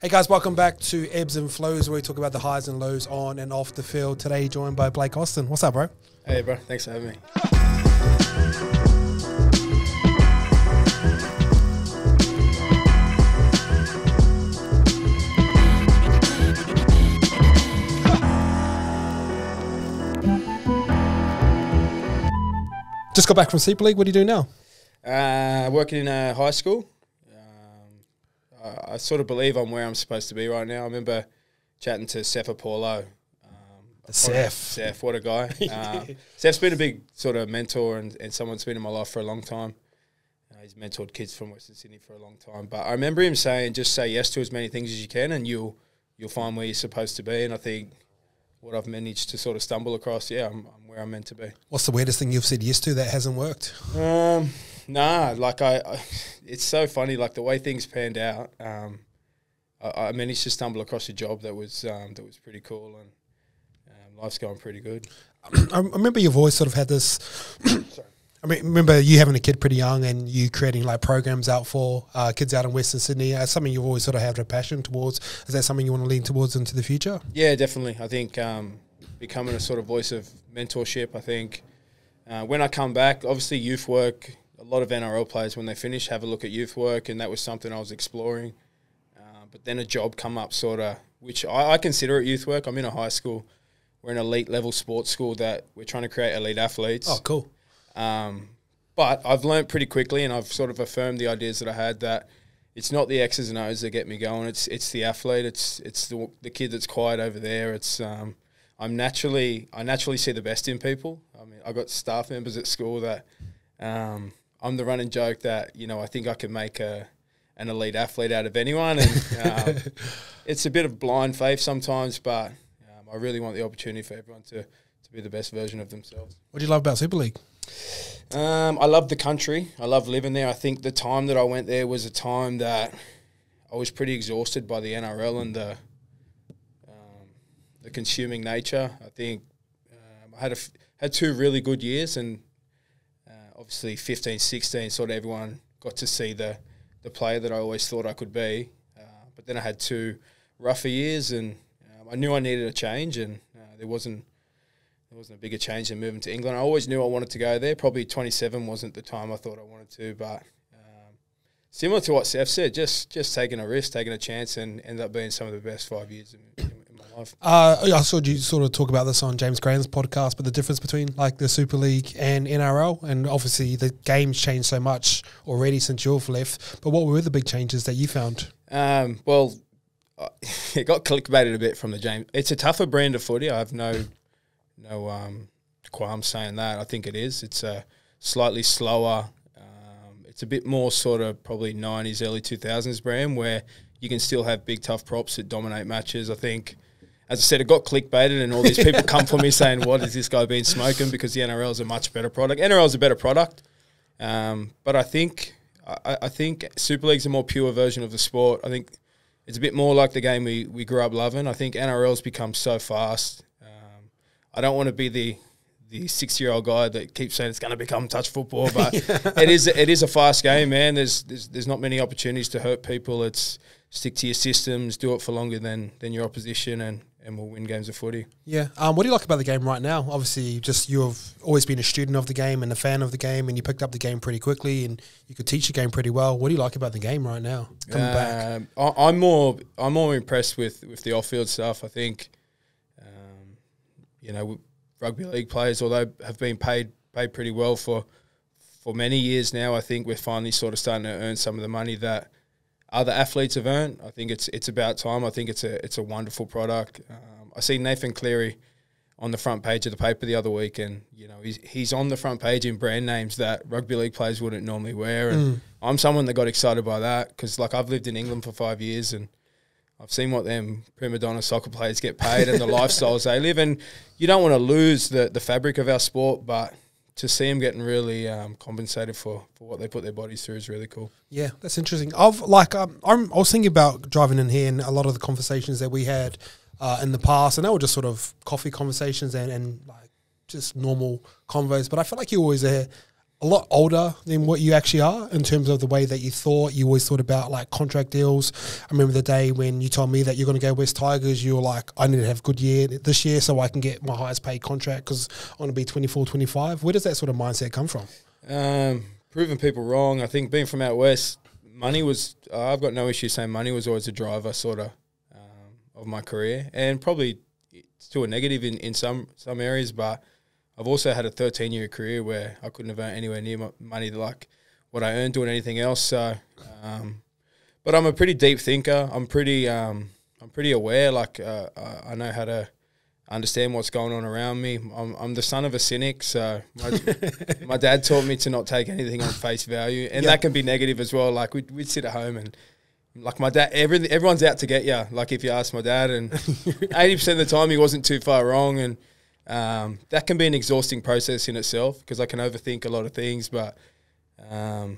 Hey guys, welcome back to Ebbs and Flows, where we talk about the highs and lows on and off the field. Today joined by Blake Austin. What's up, bro? Hey, bro. Thanks for having me. Just got back from Super League. What do you do now? Working in a high school. I sort of believe I'm where I'm supposed to be right now. I remember chatting to Seth Apollo. Seth, what a guy. Seth's been a big sort of mentor and someone that's been in my life for a long time. He's mentored kids from Western Sydney for a long time. But I remember him saying, just say yes to as many things as you can and you'll find where you're supposed to be. And I think what I've managed to sort of stumble across, I'm where I'm meant to be. What's the weirdest thing you've said yes to that hasn't worked? It's so funny, like the way things panned out. I managed to stumble across a job that was pretty cool, and life's going pretty good. I remember you've always sort of had this. Remember you having a kid pretty young and you creating like programs out for kids out in Western Sydney. Something you've always sort of had a passion towards. Is that something you want to lean towards into the future? Yeah, definitely. I think becoming a sort of voice of mentorship. I think when I come back, obviously youth work. A lot of NRL players, when they finish, have a look at youth work, and that was something I was exploring. But then a job come up, sort of, which I consider it youth work. I'm in a high school. We're an elite level sports school that we're trying to create elite athletes. Oh, cool. But I've learned pretty quickly, and I've sort of affirmed the ideas that I had, that it's not the X's and O's that get me going. It's the athlete. It's the kid that's quiet over there. It's I naturally see the best in people. I mean, I've got staff members at school that I'm the running joke that, I think I can make an elite athlete out of anyone. And it's a bit of blind faith sometimes, but I really want the opportunity for everyone to be the best version of themselves. What do you love about Super League? I love the country. I love living there. I think the time that I went there was a time that I was pretty exhausted by the NRL and the consuming nature. I think I had 2 really good years, and obviously 15, 16, sort of everyone got to see the player that I always thought I could be. But then I had 2 rougher years, and I knew I needed a change, and there wasn't a bigger change than moving to England. I always knew I wanted to go there. Probably 27 wasn't the time I thought I wanted to, but similar to what Seth said, just taking a risk, taking a chance, and ended up being some of the best 5 years in my life. I saw you sort of talk about this on James Graham's podcast, but the difference between like the Super League and NRL, and obviously the game's changed so much already since you've left. But what were the big changes that you found? Well, it got clickbaited a bit from the James. It's a tougher brand of footy. I have no qualms saying that. I think it is. It's a slightly slower. It's a bit more sort of probably 90s, early 2000s brand where you can still have big, tough props that dominate matches. I think, as I said, it got clickbaited and all these people come for me saying, what has this guy been smoking? Because the NRL is a much better product. NRL is a better product. But I think Super League's a more pure version of the sport. I think it's a bit more like the game we grew up loving. I think NRL's become so fast. I don't want to be the 6-year-old guy that keeps saying it's going to become touch football, but it is a fast game, man. There's not many opportunities to hurt people. It's stick to your systems, do it for longer than your opposition, and we'll win games of footy. Yeah. What do you like about the game right now? Obviously, you've always been a student of the game and a fan of the game, and you picked up the game pretty quickly, and you could teach the game pretty well. What do you like about the game right now coming back? I'm more impressed with the off-field stuff. I think, rugby league players, although have been paid pretty well for many years now, I think we're finally sort of starting to earn some of the money that other athletes have earned. I think it's about time. I think it's a wonderful product. I see Nathan Cleary on the front page of the paper the other week, and he's on the front page in brand names that rugby league players wouldn't normally wear. And I'm someone that got excited by that because, like, I've lived in England for 5 years and I've seen what them prima donna soccer players get paid and the lifestyles they live. And you don't want to lose the fabric of our sport, but to see them getting really compensated for what they put their bodies through is really cool. Yeah, that's interesting. I was thinking about driving in here and a lot of the conversations that we had in the past, and they were just sort of coffee conversations and like just normal convos. But I feel like you always a lot older than what you actually are in terms of the way that you thought. You always thought about like contract deals. I remember the day when you told me that you're going to go West Tigers, you were like, I need to have a good year this year so I can get my highest paid contract because I want to be 24, 25. Where does that sort of mindset come from? Proving people wrong. I think being from out west, money was, I've got no issue saying money was always a driver sort of my career, and probably to a negative in some areas, but I've also had a 13-year career where I couldn't have earned anywhere near money like what I earned doing anything else. So, but I'm a pretty deep thinker. I'm pretty aware. Like I know how to understand what's going on around me. I'm the son of a cynic, so my dad taught me to not take anything on face value, and that can be negative as well. Like we'd sit at home and. Like my dad, everyone's out to get you. Like if you ask my dad, and 80% of the time he wasn't too far wrong, and that can be an exhausting process in itself because I can overthink a lot of things. But I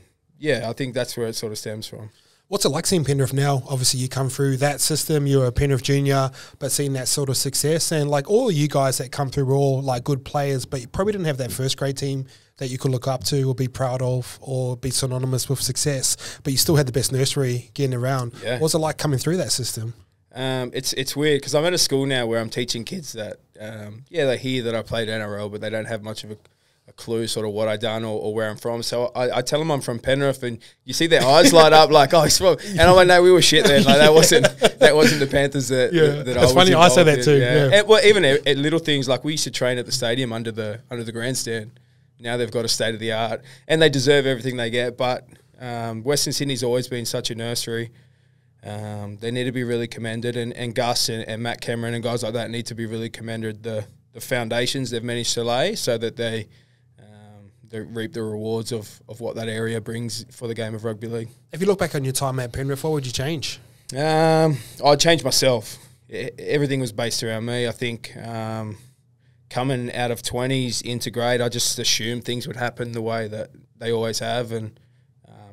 think that's where it sort of stems from. What's it like seeing Penrith now? Obviously, you come through that system. You're a Penrith junior, but seeing that sort of success, and like all you guys that come through were all like good players, but you probably didn't have that first grade team that you could look up to or be proud of or be synonymous with success, but you still had the best nursery getting around. Yeah. What's it like coming through that system? It's weird because I'm at a school now where I'm teaching kids that, they hear that I played NRL, but they don't have much of a clue sort of what I done or where I'm from. So I tell them I'm from Penrith, and you see their eyes light up like, oh, he's from. And I'm like, no, we were shit then. Like that wasn't the Panthers that I was funny. I say that too. Yeah. And, well, even at little things like we used to train at the stadium under the grandstand. Now they've got a state of the art, and they deserve everything they get. But Western Sydney's always been such a nursery. They need to be really commended, and Gus and Matt Cameron and guys like that need to be really commended. The foundations they've managed to lay so that they reap the rewards of what that area brings for the game of rugby league. If you look back on your time at Penrith, what would you change? I'd change myself. Everything was based around me. I think coming out of 20s into grade, I just assumed things would happen the way that they always have, and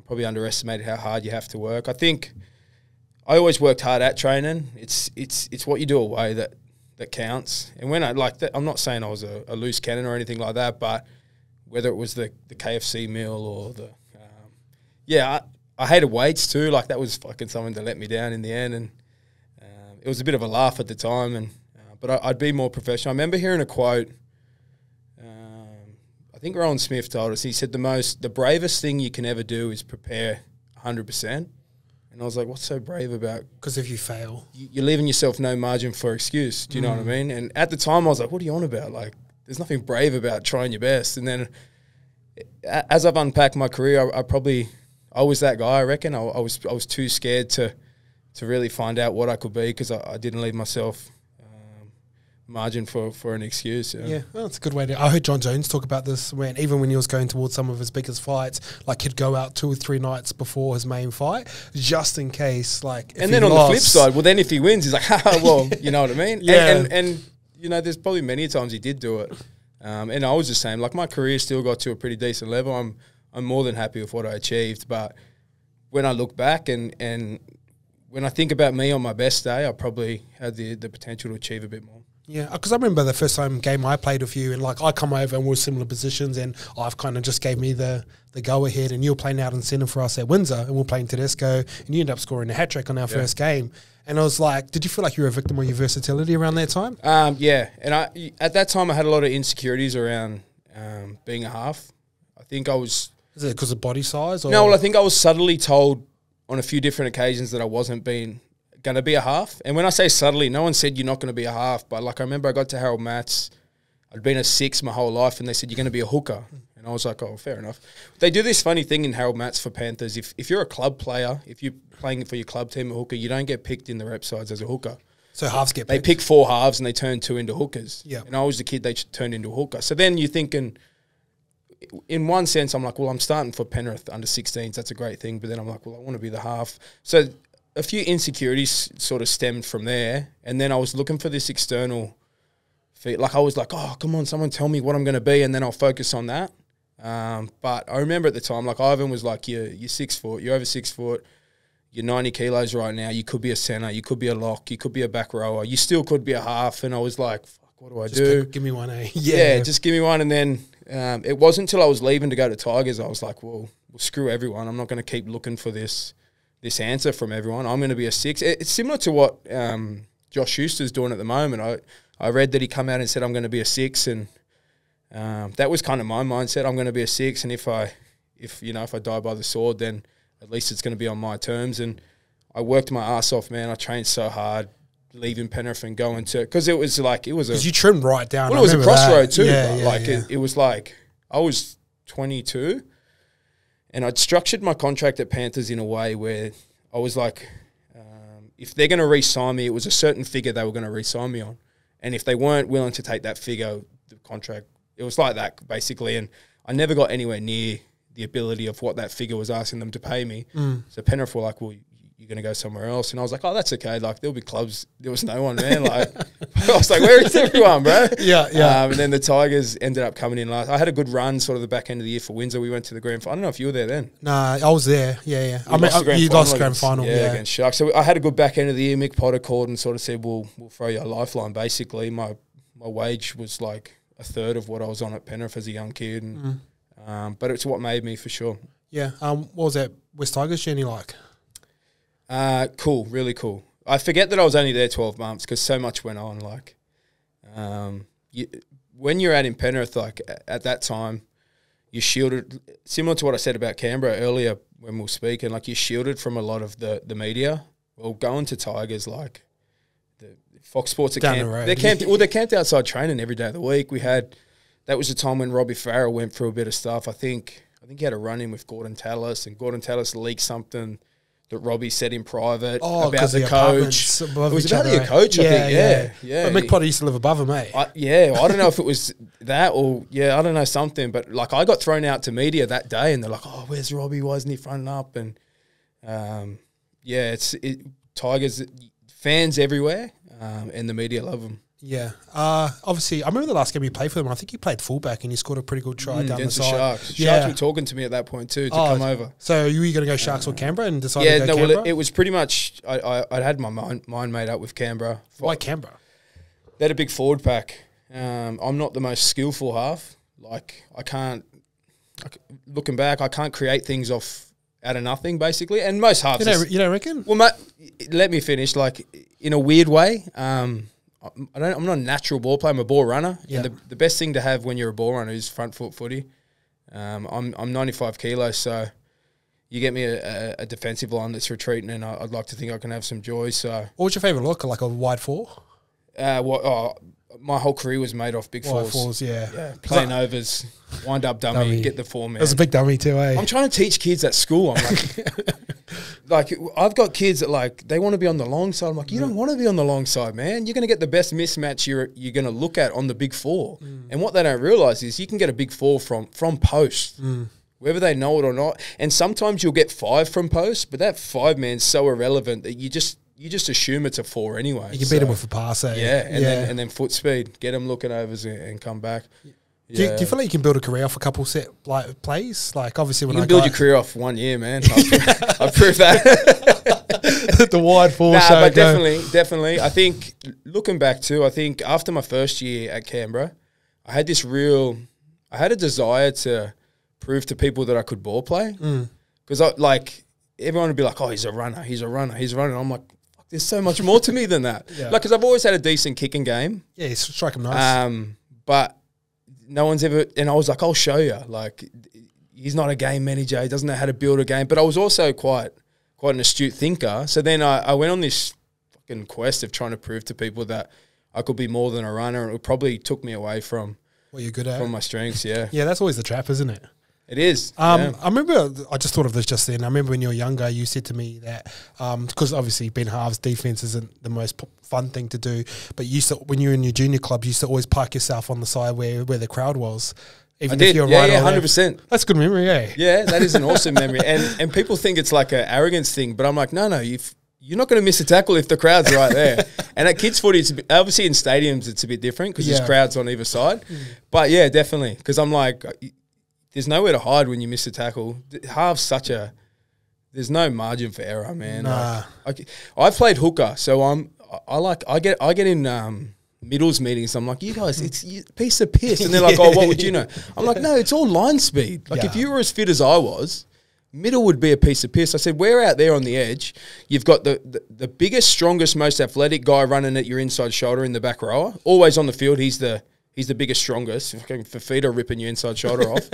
probably underestimated how hard you have to work. I think I always worked hard at training. It's what you do away that counts. And when I'm not saying I was a loose cannon or anything like that, but whether it was the KFC meal or I hated weights too. Like that was fucking something that let me down in the end, and it was a bit of a laugh at the time. And but I'd be more professional. I remember hearing a quote. I think Rowan Smith told us. He said the bravest thing you can ever do is prepare 100%. And I was like, what's so brave about? Because if you fail, you're leaving yourself no margin for excuse. Do you know what I mean? And at the time, I was like, what are you on about? Like, there's nothing brave about trying your best. And then as I've unpacked my career, I was that guy, I reckon. I was too scared to really find out what I could be because I didn't leave myself margin for an excuse. Yeah, well, that's a good way to. I heard John Jones talk about this even when he was going towards some of his biggest fights, like he'd go out 2 or 3 nights before his main fight just in case. Like, and then on the flip side, well, then if he wins, he's like, well, you know what I mean? Yeah, and you know, there's probably many times he did do it. And I was the same. Like my career still got to a pretty decent level. I'm more than happy with what I achieved. But when I look back and when I think about me on my best day, I probably had the potential to achieve a bit more. Yeah, because I remember the first game I played with you, and like I come over and we're similar positions, and I've kind of just gave me the go ahead, and you were playing out in centre for us at Windsor, and we're playing Tedesco, and you ended up scoring a hat trick on our first game. And I was like, did you feel like you were a victim of your versatility around that time? Yeah, and at that time I had a lot of insecurities around being a half. I think I was. Is it because of body size? Or? No, well, I think I was subtly told on a few different occasions that I wasn't going to be a half. And when I say subtly, no one said you're not going to be a half. But like I remember I got to Harold Matts. I'd been a 6 my whole life, and they said, you're going to be a hooker. And I was like, oh, fair enough. They do this funny thing in Harold Matts for Panthers. If you're a club player, if you're playing for your club team a hooker, you don't get picked in the rep sides as a hooker. So halves get picked? They pick 4 halves and they turn 2 into hookers. Yeah. And I was the kid they turned into a hooker. So then you're thinking, in one sense, I'm like, well, I'm starting for Penrith under 16s. That's a great thing. But then I'm like, well, I want to be the half. So a few insecurities sort of stemmed from there. And then I was looking for this external feat. Like I was like, oh, come on, someone tell me what I'm going to be, and then I'll focus on that. But I remember at the time, like Ivan was like, you're 6 foot, you're over 6 foot, you're 90 kilos right now, you could be a centre, you could be a lock, you could be a back rower, you still could be a half. And I was like, fuck, what do I do? Give me one, eh? Yeah, just give me one. And then it wasn't until I was leaving to go to Tigers, I was like, well screw everyone. I'm not going to keep looking for this answer from everyone. I'm going to be a 6. It's similar to what Josh Schuster's doing at the moment. I read that he come out and said, I'm going to be a 6, and that was kind of my mindset. I'm going to be a 6, and if I die by the sword, then at least it's going to be on my terms. And I worked my ass off, man. I trained so hard, leaving Penrith and going to, because it was because you trimmed right down. Well, it was a crossroad too. Yeah, It was like I was 22, and I'd structured my contract at Panthers in a way where I was like, if they're going to re-sign me, it was a certain figure they were going to re-sign me on, and if they weren't willing to take that figure, the contract, it was like that basically. And I never got anywhere near the ability of what that figure was asking them to pay me. So Penrith were like, well, you're going to go somewhere else. And I was like, oh, that's okay. Like, there'll be clubs. There was no one, man. Like, I was like, where is everyone, bro? Yeah. And then the Tigers ended up coming in last. I had a good run sort of the back end of the year for Windsor. We went to the grand final. I don't know if you were there then. Nah, I was there. Yeah. You lost the grand final. Yeah, against Sharks. So I had a good back end of the year. Mick Potter called and sort of said, we'll throw you a lifeline, basically. My wage was like a third of what I was on at Penrith as a young kid. And, but it's what made me, for sure. Yeah. What was that West Tigers journey like? Cool, really cool. I forget that I was only there 12 months because so much went on. Like, when you're out in Penrith, like at that time, you're shielded, similar to what I said about Canberra earlier when we were speaking, like you're shielded from a lot of the media. Well, going to Tigers, like the Fox Sports are they're camped outside training every day of the week. That was the time when Robbie Farrell went through a bit of stuff. I think he had a run-in with Gordon Tallis, and Gordon Tallis leaked something that Robbie said in private about the coach. It was about the coach, I think. Yeah. But Mick Potter used to live above him, eh? I don't know if it was that or, I don't know, something. But, like, I got thrown out to media that day, and they're like, oh, where's Robbie? Why isn't he fronting up? And, Tigers, fans everywhere, and the media love them. Yeah. Obviously, I remember the last game you played for them. I think you played fullback and you scored a pretty good try down the side. Sharks. Sharks were talking to me at that point too to come over. So you were going to go Sharks or Canberra and decided to go Canberra? Well, it was pretty much I had my mind made up with Canberra. Why Canberra? They had a big forward pack. I'm not the most skillful half. Like, looking back, I can't create things out of nothing, basically. And most halves... You don't reckon? Well, let me finish. Like, in a weird way... I'm not a natural ball player. I'm a ball runner. Yeah. And the best thing to have when you're a ball runner is front foot footy. I'm 95 kilos, so you get me a defensive line that's retreating, and I'd like to think I can have some joy. So, what was your favourite look? Like a wide four? My whole career was made off big wide fours. Yeah. Playing overs, wind up dummy, get the 4 man. It was a big dummy too, eh? I'm trying to teach kids at school. I'm like, I've got kids that, like, they want to be on the long side. I'm like, you don't want to be on the long side, man. You're going to get the best mismatch you're going to look at on the big 4. And what they don't realise is you can get a big 4 from post, whether they know it or not. And sometimes you'll get 5 from post, but that 5 man's so irrelevant that you just assume it's a 4 anyway. You can beat them with a pass, eh? Yeah, and then foot speed, get them looking overs and come back. Do you feel like you can build a career off a couple set plays? Like, obviously, when you can build your career off 1 year, man. I've proved that. The wide four. But definitely. I think looking back too, I think after my first year at Canberra, I had a desire to prove to people that I could ball play. Because everyone would be like, oh, he's a runner. And I'm like, fuck, there's so much more to me than that. Because I've always had a decent kicking game. Yeah, you strike him nice. But no one's ever, and I was like, I'll show you. Like, he's not a game manager. He doesn't know how to build a game. But I was also quite an astute thinker. So then I went on this fucking quest of trying to prove to people that I could be more than a runner. And it probably took me away from what you're good at, from my strengths. Yeah, yeah, that's always the trap, isn't it? It is. I remember, I just thought of this just then. I remember when you were younger, you said to me that, because obviously being halves, defense isn't the most fun thing to do, but you used to, when you were in your junior club, you used to always park yourself on the side where the crowd was. Even if you're right, 100%. That's a good memory, eh? Yeah, that is an awesome memory. And people think it's like an arrogance thing, but I'm like, no, you're not going to miss a tackle if the crowd's right there. And at kids' footy, obviously in stadiums, it's a bit different because there's crowds on either side. But yeah, definitely, because I'm like, there's nowhere to hide when you miss a tackle. Half's there's no margin for error, man. Nah. I've played hooker, so I get in middles meetings. I'm like, you guys, it's a piece of piss. And they're like, oh, what would you know? I'm like, no, it's all line speed. Like if you were as fit as I was, middle would be a piece of piss. I said, we're out there on the edge. You've got the biggest, strongest, most athletic guy running at your inside shoulder in the back rower. Always on the field. He's the biggest, strongest. Fafita ripping your inside shoulder off.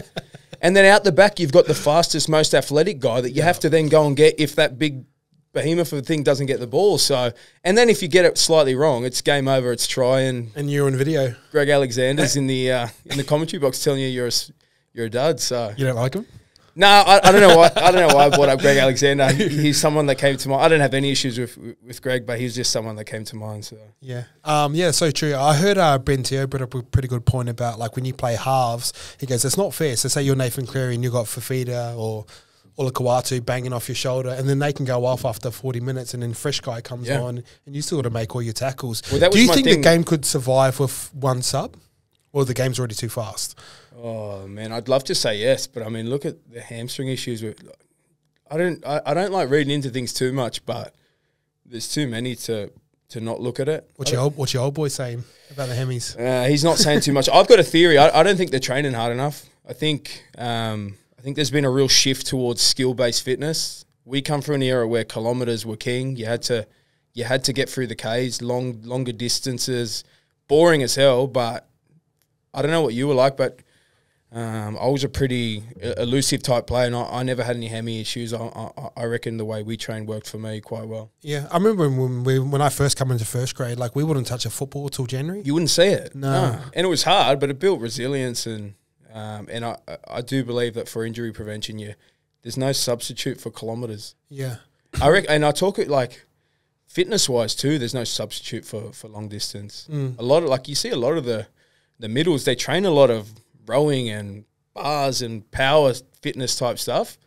And then out the back, you've got the fastest, most athletic guy that you have to then go and get if that big behemoth of a thing doesn't get the ball. So, and then if you get it slightly wrong, it's game over. It's try. And you're on video. Greg Alexander's in the commentary box telling you you're a dud. So you don't like him? No, I don't know why. I don't know why I brought up Greg Alexander. He's someone that came to mind. I don't have any issues with Greg, but he's just someone that came to mind. So yeah, so true. I heard Ben Teo brought up a pretty good point about like when you play halves, he goes, it's not fair. So say you're Nathan Cleary and you got Fafita or Kawatu banging off your shoulder, and then they can go off after 40 minutes, and then fresh guy comes on, and you still got to make all your tackles. Well, do you think the game could survive with one sub, or the game's already too fast? Oh man, I'd love to say yes, but I mean, look at the hamstring issues. I don't like reading into things too much, but there's too many to not look at it. What's your old boy saying about the Hemis? He's not saying too much. I've got a theory. I don't think they're training hard enough. I think there's been a real shift towards skill-based fitness. We come from an era where kilometres were king. You had to get through the Ks, longer distances, boring as hell. But I don't know what you were like, but I was a pretty elusive type player, and I never had any hammy issues. I reckon the way we trained worked for me quite well. Yeah, I remember when I first come into first grade, like we wouldn't touch a football till January. You wouldn't see it. No. And it was hard, but it built resilience, and I do believe that for injury prevention, there's no substitute for kilometres. Yeah, I reckon, and I talk it like fitness wise too. There's no substitute for long distance. A lot of you see a lot of the middles. They train a lot of rowing and bars and power fitness type stuff,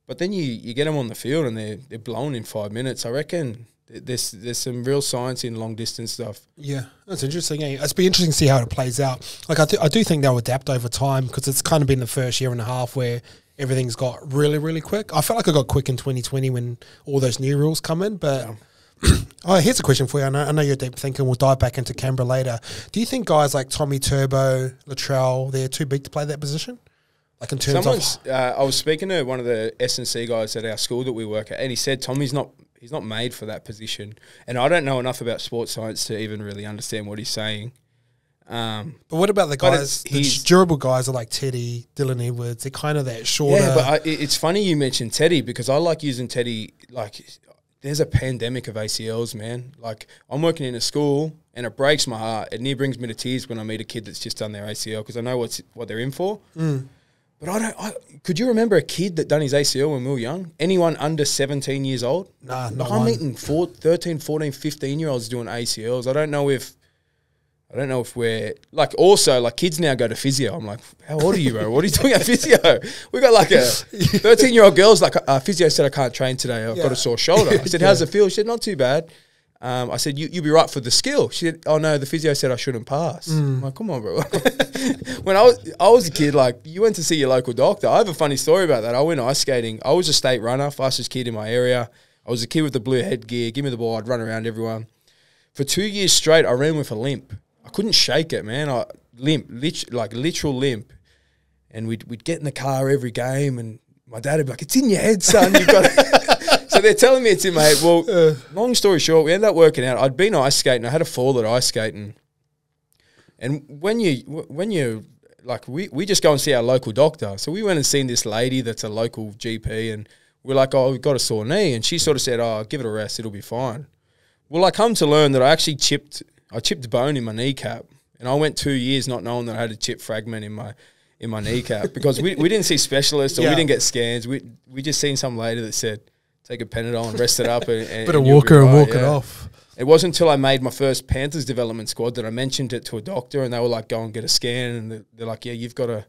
but then you get them on the field and they're blown in 5 minutes. I reckon there's some real science in long distance stuff. Yeah, that's interesting. It's be interesting to see how it plays out. Like I do think they'll adapt over time, because it's kind of been the first year and a half where everything's got really, really quick. I felt like it got quick in 2020 when all those new rules come in, but. Yeah. Oh, here's a question for you. I know you're deep thinking. We'll dive back into Canberra later. Do you think guys like Tommy Turbo, Latrell, they're too big to play that position? Like in terms of... I was speaking to one of the S&C guys at our school that we work at, and he said he's not made for that position. And I don't know enough about sports science to even really understand what he's saying. But what about the guys, the durable guys are like Teddy, Dylan Edwards? They're kind of that shorter... Yeah, but it's funny you mentioned Teddy, because I like using Teddy like... There's a pandemic of ACLs, man. Like, I'm working in a school, and it breaks my heart. It near brings me to tears when I meet a kid that's just done their ACL, because I know what they're in for. But could you remember a kid that done his ACL when we were young? Anyone under 17 years old? Nah, not I'm meeting 13, 14, 15-year-olds doing ACLs. I don't know if we're like, also like kids now go to physio. I'm like, how old are you, bro? What are you doing at physio? We got like a 13-year-old girl's like, physio said I can't train today. I've got a sore shoulder. I said, how's it feel? She said, not too bad. I said, you'll be right for the skill. She said, oh no, the physio said I shouldn't pass. I'm like, come on, bro. When I was a kid, like you went to see your local doctor. I have a funny story about that. I went ice skating. I was a state runner, fastest kid in my area. I was a kid with the blue headgear. Give me the ball. I'd run around everyone. For 2 years straight, I ran with a limp. I couldn't shake it, man. Literal limp. And we'd get in the car every game, and my dad would be like, it's in your head, son. You've got it. So they're telling me it's in my head. Well, long story short, we ended up working out. I'd been ice skating. I had a fall at ice skating. And when you like, we just go and see our local doctor. So we went and seen this lady that's a local GP, and we're like, oh, we've got a sore knee. And she sort of said, oh, give it a rest. It'll be fine. Well, I come to learn that I actually chipped bone in my kneecap, and I went 2 years not knowing that I had a chip fragment in my kneecap, because we didn't see specialists, or we didn't get scans. We just seen some lady that said, take a Panadol and rest it up. And bit of walker and walk it off. It wasn't until I made my first Panthers development squad that I mentioned it to a doctor, and they were like, go and get a scan, and they're like, yeah, you've got a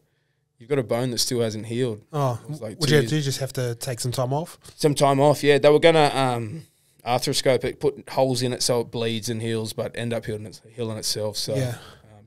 bone that still hasn't healed. Oh, like do you just have to take some time off? Some time off, yeah. They were gonna arthroscope it, put holes in it so it bleeds and heals, but end up healing itself. So, yeah.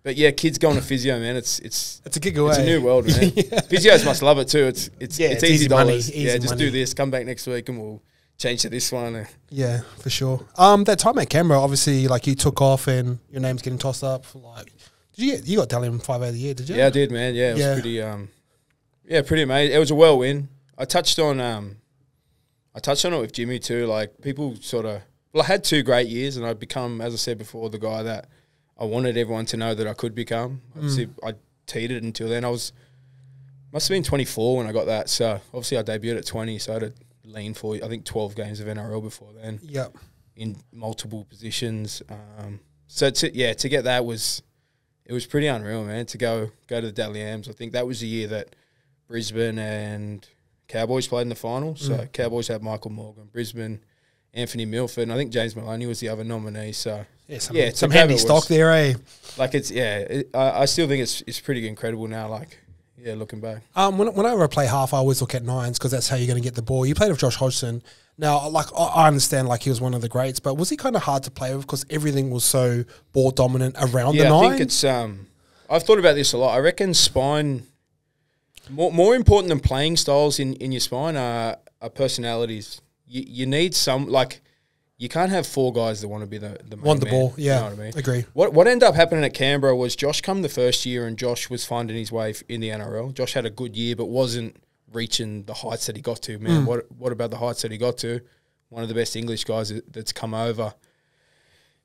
But yeah, kids going to physio, man. It's a gig away. It's a new world, man. Physios must love it too. It's easy money. dollars. Just do this. Come back next week, and we'll change to this one. Yeah, for sure. That time at Canberra, obviously, like you took off and your name's getting tossed up. Like, you got Dalian 5 of the year, did you? Yeah, I did, man. Yeah, it was pretty, pretty amazing. It was a whirlwind. I touched on it with Jimmy too. Like people sort of, I had 2 great years, and I'd become, as I said before, the guy that I wanted everyone to know that I could become. Obviously, I teetered it until then. Must have been 24 when I got that. So obviously, I debuted at 20, so I had to lean for, I think, 12 games of NRL before then. Yep. In multiple positions. So to get that was pretty unreal, man. To go to the Dally Ams. I think that was the year that Brisbane and Cowboys played in the final. So Cowboys had Michael Morgan, Brisbane, Anthony Milford, and I think James Maloney was the other nominee. So some handy stock there, eh? Like I still think it's pretty incredible now. Like. Yeah, looking back. Whenever I play half, I always look at nines because that's how you're going to get the ball. You played with Josh Hodgson. Now, like I understand, like he was one of the greats, but was he kind of hard to play with because everything was so ball dominant around the nine? I think it's. I've thought about this a lot. I reckon spine more important than playing styles in your spine are personalities. You need some like. You can't have 4 guys that want to be the main want the man, ball, yeah. You know what I mean? Agree. What ended up happening at Canberra was Josh come the first year, and Josh was finding his way in the NRL. Josh had a good year, but wasn't reaching the heights that he got to. Man, what about the heights that he got to? One of the best English guys that's come over.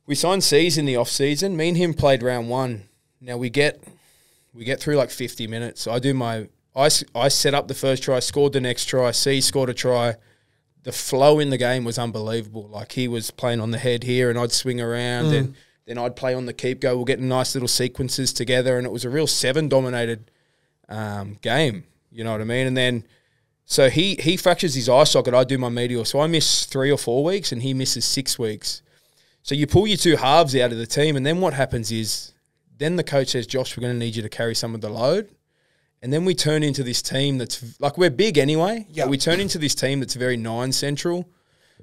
We signed C's in the off season. Me and him played round 1. Now we get through like 50 minutes. I set up the first try, scored the next try. C scored a try. The flow in the game was unbelievable. Like he was playing on the head here, and I'd swing around, and then I'd play on the keep go. We're getting nice little sequences together, and it was a real 7-dominated game. You know what I mean? And then so he fractures his eye socket. I do my medial, so I miss 3 or 4 weeks, and he misses 6 weeks. So you pull your 2 halves out of the team, and then what happens is then the coach says, Josh, we're going to need you to carry some of the load. And then we turn into this team that's like we're big anyway. Yeah, we turn into this team that's very 9 central.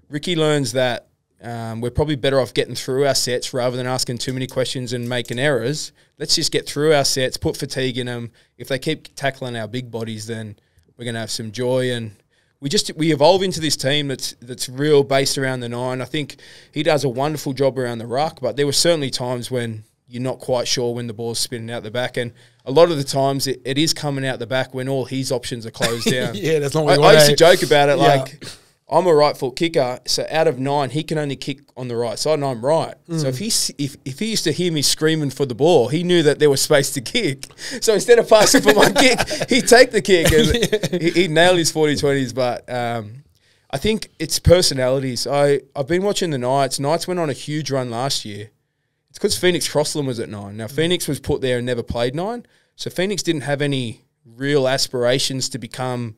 Ricky learns that we're probably better off getting through our sets rather than asking too many questions and making errors. Let's just get through our sets, put fatigue in them. If they keep tackling our big bodies, then we're going to have some joy. And we evolve into this team that's real based around the 9. I think he does a wonderful job around the ruck, but there were certainly times when you're not quite sure when the ball's spinning out the back. And a lot of the times it is coming out the back when all his options are closed down. Yeah, that's not what I used to joke about it. Like, I'm a right foot kicker, so out of 9, he can only kick on the right side, and I'm right. So if he used to hear me screaming for the ball, he knew that there was space to kick. So instead of passing for my kick, he'd take the kick, and he'd nail his 40-20s. But I think it's personalities. I've been watching the Knights. Knights went on a huge run last year. It's because Phoenix Crossland was at 9. Now, Phoenix was put there and never played 9. So Phoenix didn't have any real aspirations to become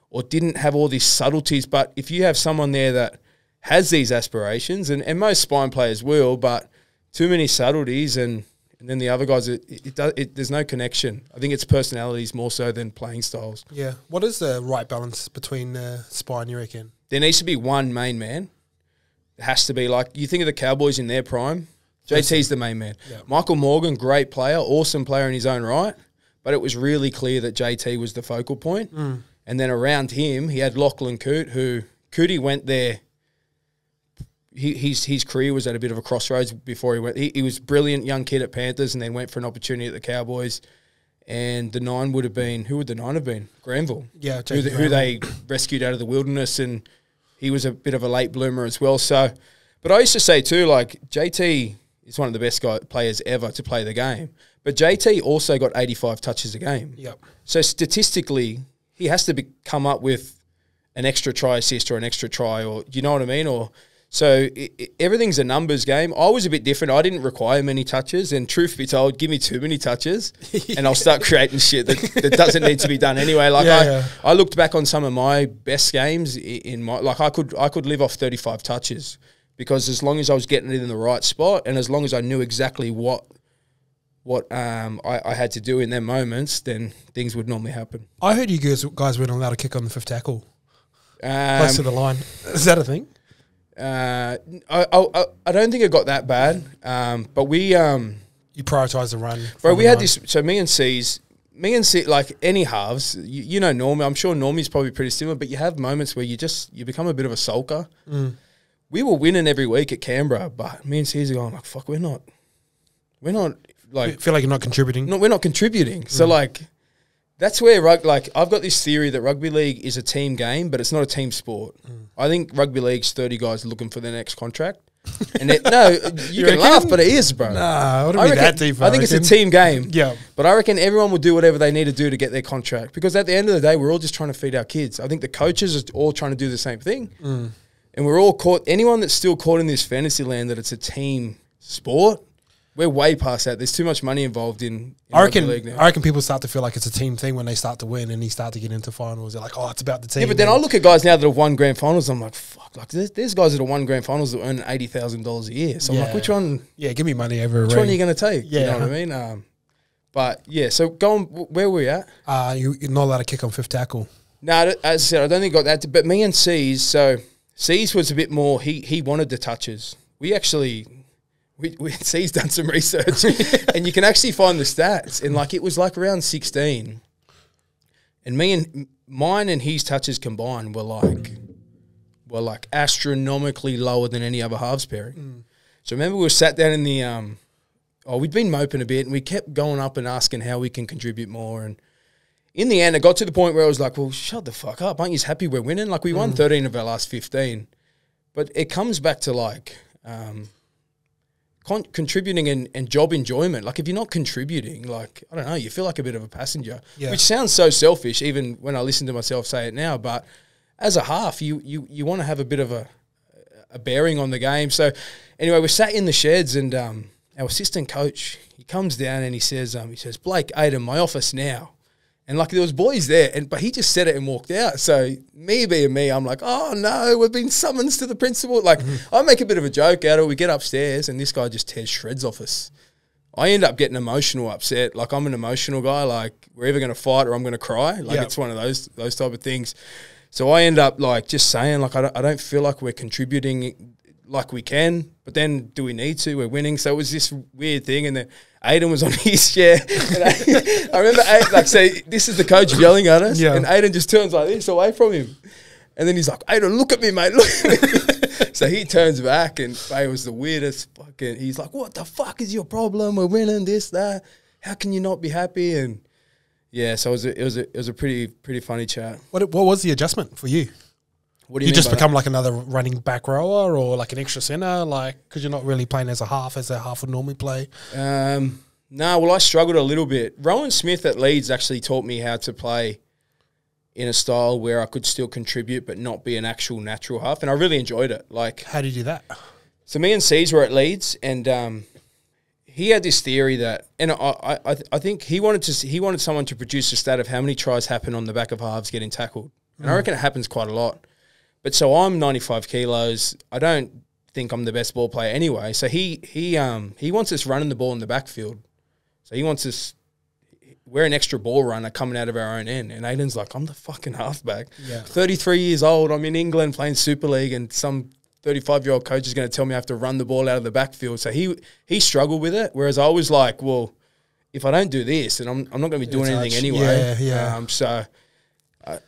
or didn't have all these subtleties. But if you have someone there that has these aspirations, and most spine players will, but too many subtleties and then the other guys, there's no connection. I think it's personalities more so than playing styles. Yeah. What is the right balance between spine, you reckon? There needs to be one main man. It has to be like, you think of the Cowboys in their prime, JT's the main man. Yeah. Michael Morgan, great player, awesome player in his own right, but it was really clear that JT was the focal point. And then around him, he had Lachlan Coote, who Cootie went there. His career was at a bit of a crossroads before he went. He was a brilliant young kid at Panthers and then went for an opportunity at the Cowboys. And the 9 would have been, who would the 9 have been? Granville. Yeah, who they rescued out of the wilderness, and he was a bit of a late bloomer as well. So, but I used to say too, like JT is one of the best players ever to play the game. But JT also got 85 touches a game. Yep. So statistically, he has to come up with an extra try assist or an extra try, or you know what I mean? Or so everything's a numbers game. I was a bit different. I didn't require many touches, and truth be told, give me too many touches, and I'll start creating shit that doesn't need to be done anyway. Like I looked back on some of my best games in my I could live off 35 touches. Because as long as I was getting it in the right spot, and as long as I knew exactly what I had to do in them moments, then things would normally happen. I heard you guys weren't allowed to kick on the 5th tackle. Close to the line. Is that a thing? I don't think it got that bad. But we you prioritise the run. Bro, we had this. So me and C's, me and like any halves, you know, Normie. I'm sure Normie's probably pretty similar, but you have moments where you become a bit of a sulker. We were winning every week at Canberra, but me and Caesar going like, fuck, we're not like, you feel like you're not contributing. No, we're not contributing. So like, that's where like I've got this theory that rugby league is a team game, but it's not a team sport. I think rugby league's 30 guys looking for their next contract. And no, you can laugh, but it is, bro. Nah, I wouldn't be that deep. I think it's a team game. Yeah. But I reckon everyone will do whatever they need to do to get their contract, because at the end of the day, we're all just trying to feed our kids. I think the coaches are all trying to do the same thing. And we're all caught, anyone that's still caught in this fantasy land that it's a team sport, we're way past that. There's too much money involved in rugby league now. I reckon people start to feel like it's a team thing when they start to win and you start to get into finals. They're like, oh, it's about the team. Yeah, but then I look at guys now that have won grand finals. I'm like, fuck. Like, there's guys that have won grand finals that earn $80,000 a year. So I'm like, which one? Yeah, give me money over a ring. Which one are you going to take? Yeah. You know what I mean? But yeah, so going, where were we at? You're not allowed to kick on fifth tackle. No, as I said, I don't think I got that. But me and C's, so C's was a bit more, he wanted the touches. We actually... C's done some research and you can actually find the stats, and like it was like around 16, and mine and his touches combined were like astronomically lower than any other halves pairing. So remember we were sat down in the we'd been moping a bit and we kept going up and asking how we can contribute more, and in the end it got to the point where I was like, well, shut the fuck up, aren't you happy we're winning? Like we won 13 of our last 15, but it comes back to like contributing and job enjoyment. Like if you're not contributing, like, I don't know, you feel like a bit of a passenger, which sounds so selfish even when I listen to myself say it now. But as a half, you want to have a bit of a bearing on the game. So anyway, we sat in the sheds and our assistant coach, he comes down and he says, Blake, Aiden, my office now. And like there was boys there, but he just said it and walked out. So me being me, I'm like, oh no, we've been summoned to the principal. Like I make a bit of a joke out of it. We get upstairs and this guy just tears shreds off us. I end up getting emotional, upset. Like I'm an emotional guy. Like we're either going to fight or I'm going to cry. Like it's one of those type of things. So I end up like just saying like I don't feel like we're contributing like we can. But then do we need to? We're winning. So it was this weird thing. And then Aiden was on his chair. And I remember Aiden, like, say, this is the coach yelling at us. And Aiden just turns like this away from him. And then he's like, Aiden, look at me, mate. Look at me. So he turns back and it was the weirdest fucking, he's like, what the fuck is your problem? We're winning this, that. How can you not be happy? And yeah, so it was a pretty funny chat. What was the adjustment for you? What do you mean just by become that? like another running back rower or like an extra centre, like because you're not really playing as a half would normally play? No, well, I struggled a little bit. Rowan Smith at Leeds actually taught me how to play in a style where I could still contribute but not be an actual natural half, and I really enjoyed it. Like, how do you do that? So me and C's were at Leeds, and he had this theory that, and I think he wanted someone to produce a stat of how many tries happen on the back of halves getting tackled, and I reckon it happens quite a lot. But so I'm 95 kilos. I don't think I'm the best ball player anyway. So he wants us running the ball in the backfield. So he wants us. We're an extra ball runner coming out of our own end. And Aiden's like, I'm the fucking halfback. Yeah. 33 years old. I'm in England playing Super League, and some 35-year-old coach is going to tell me I have to run the ball out of the backfield. So he struggled with it. Whereas I was like, well, if I don't do this, then I'm not going to be doing anything anyway. So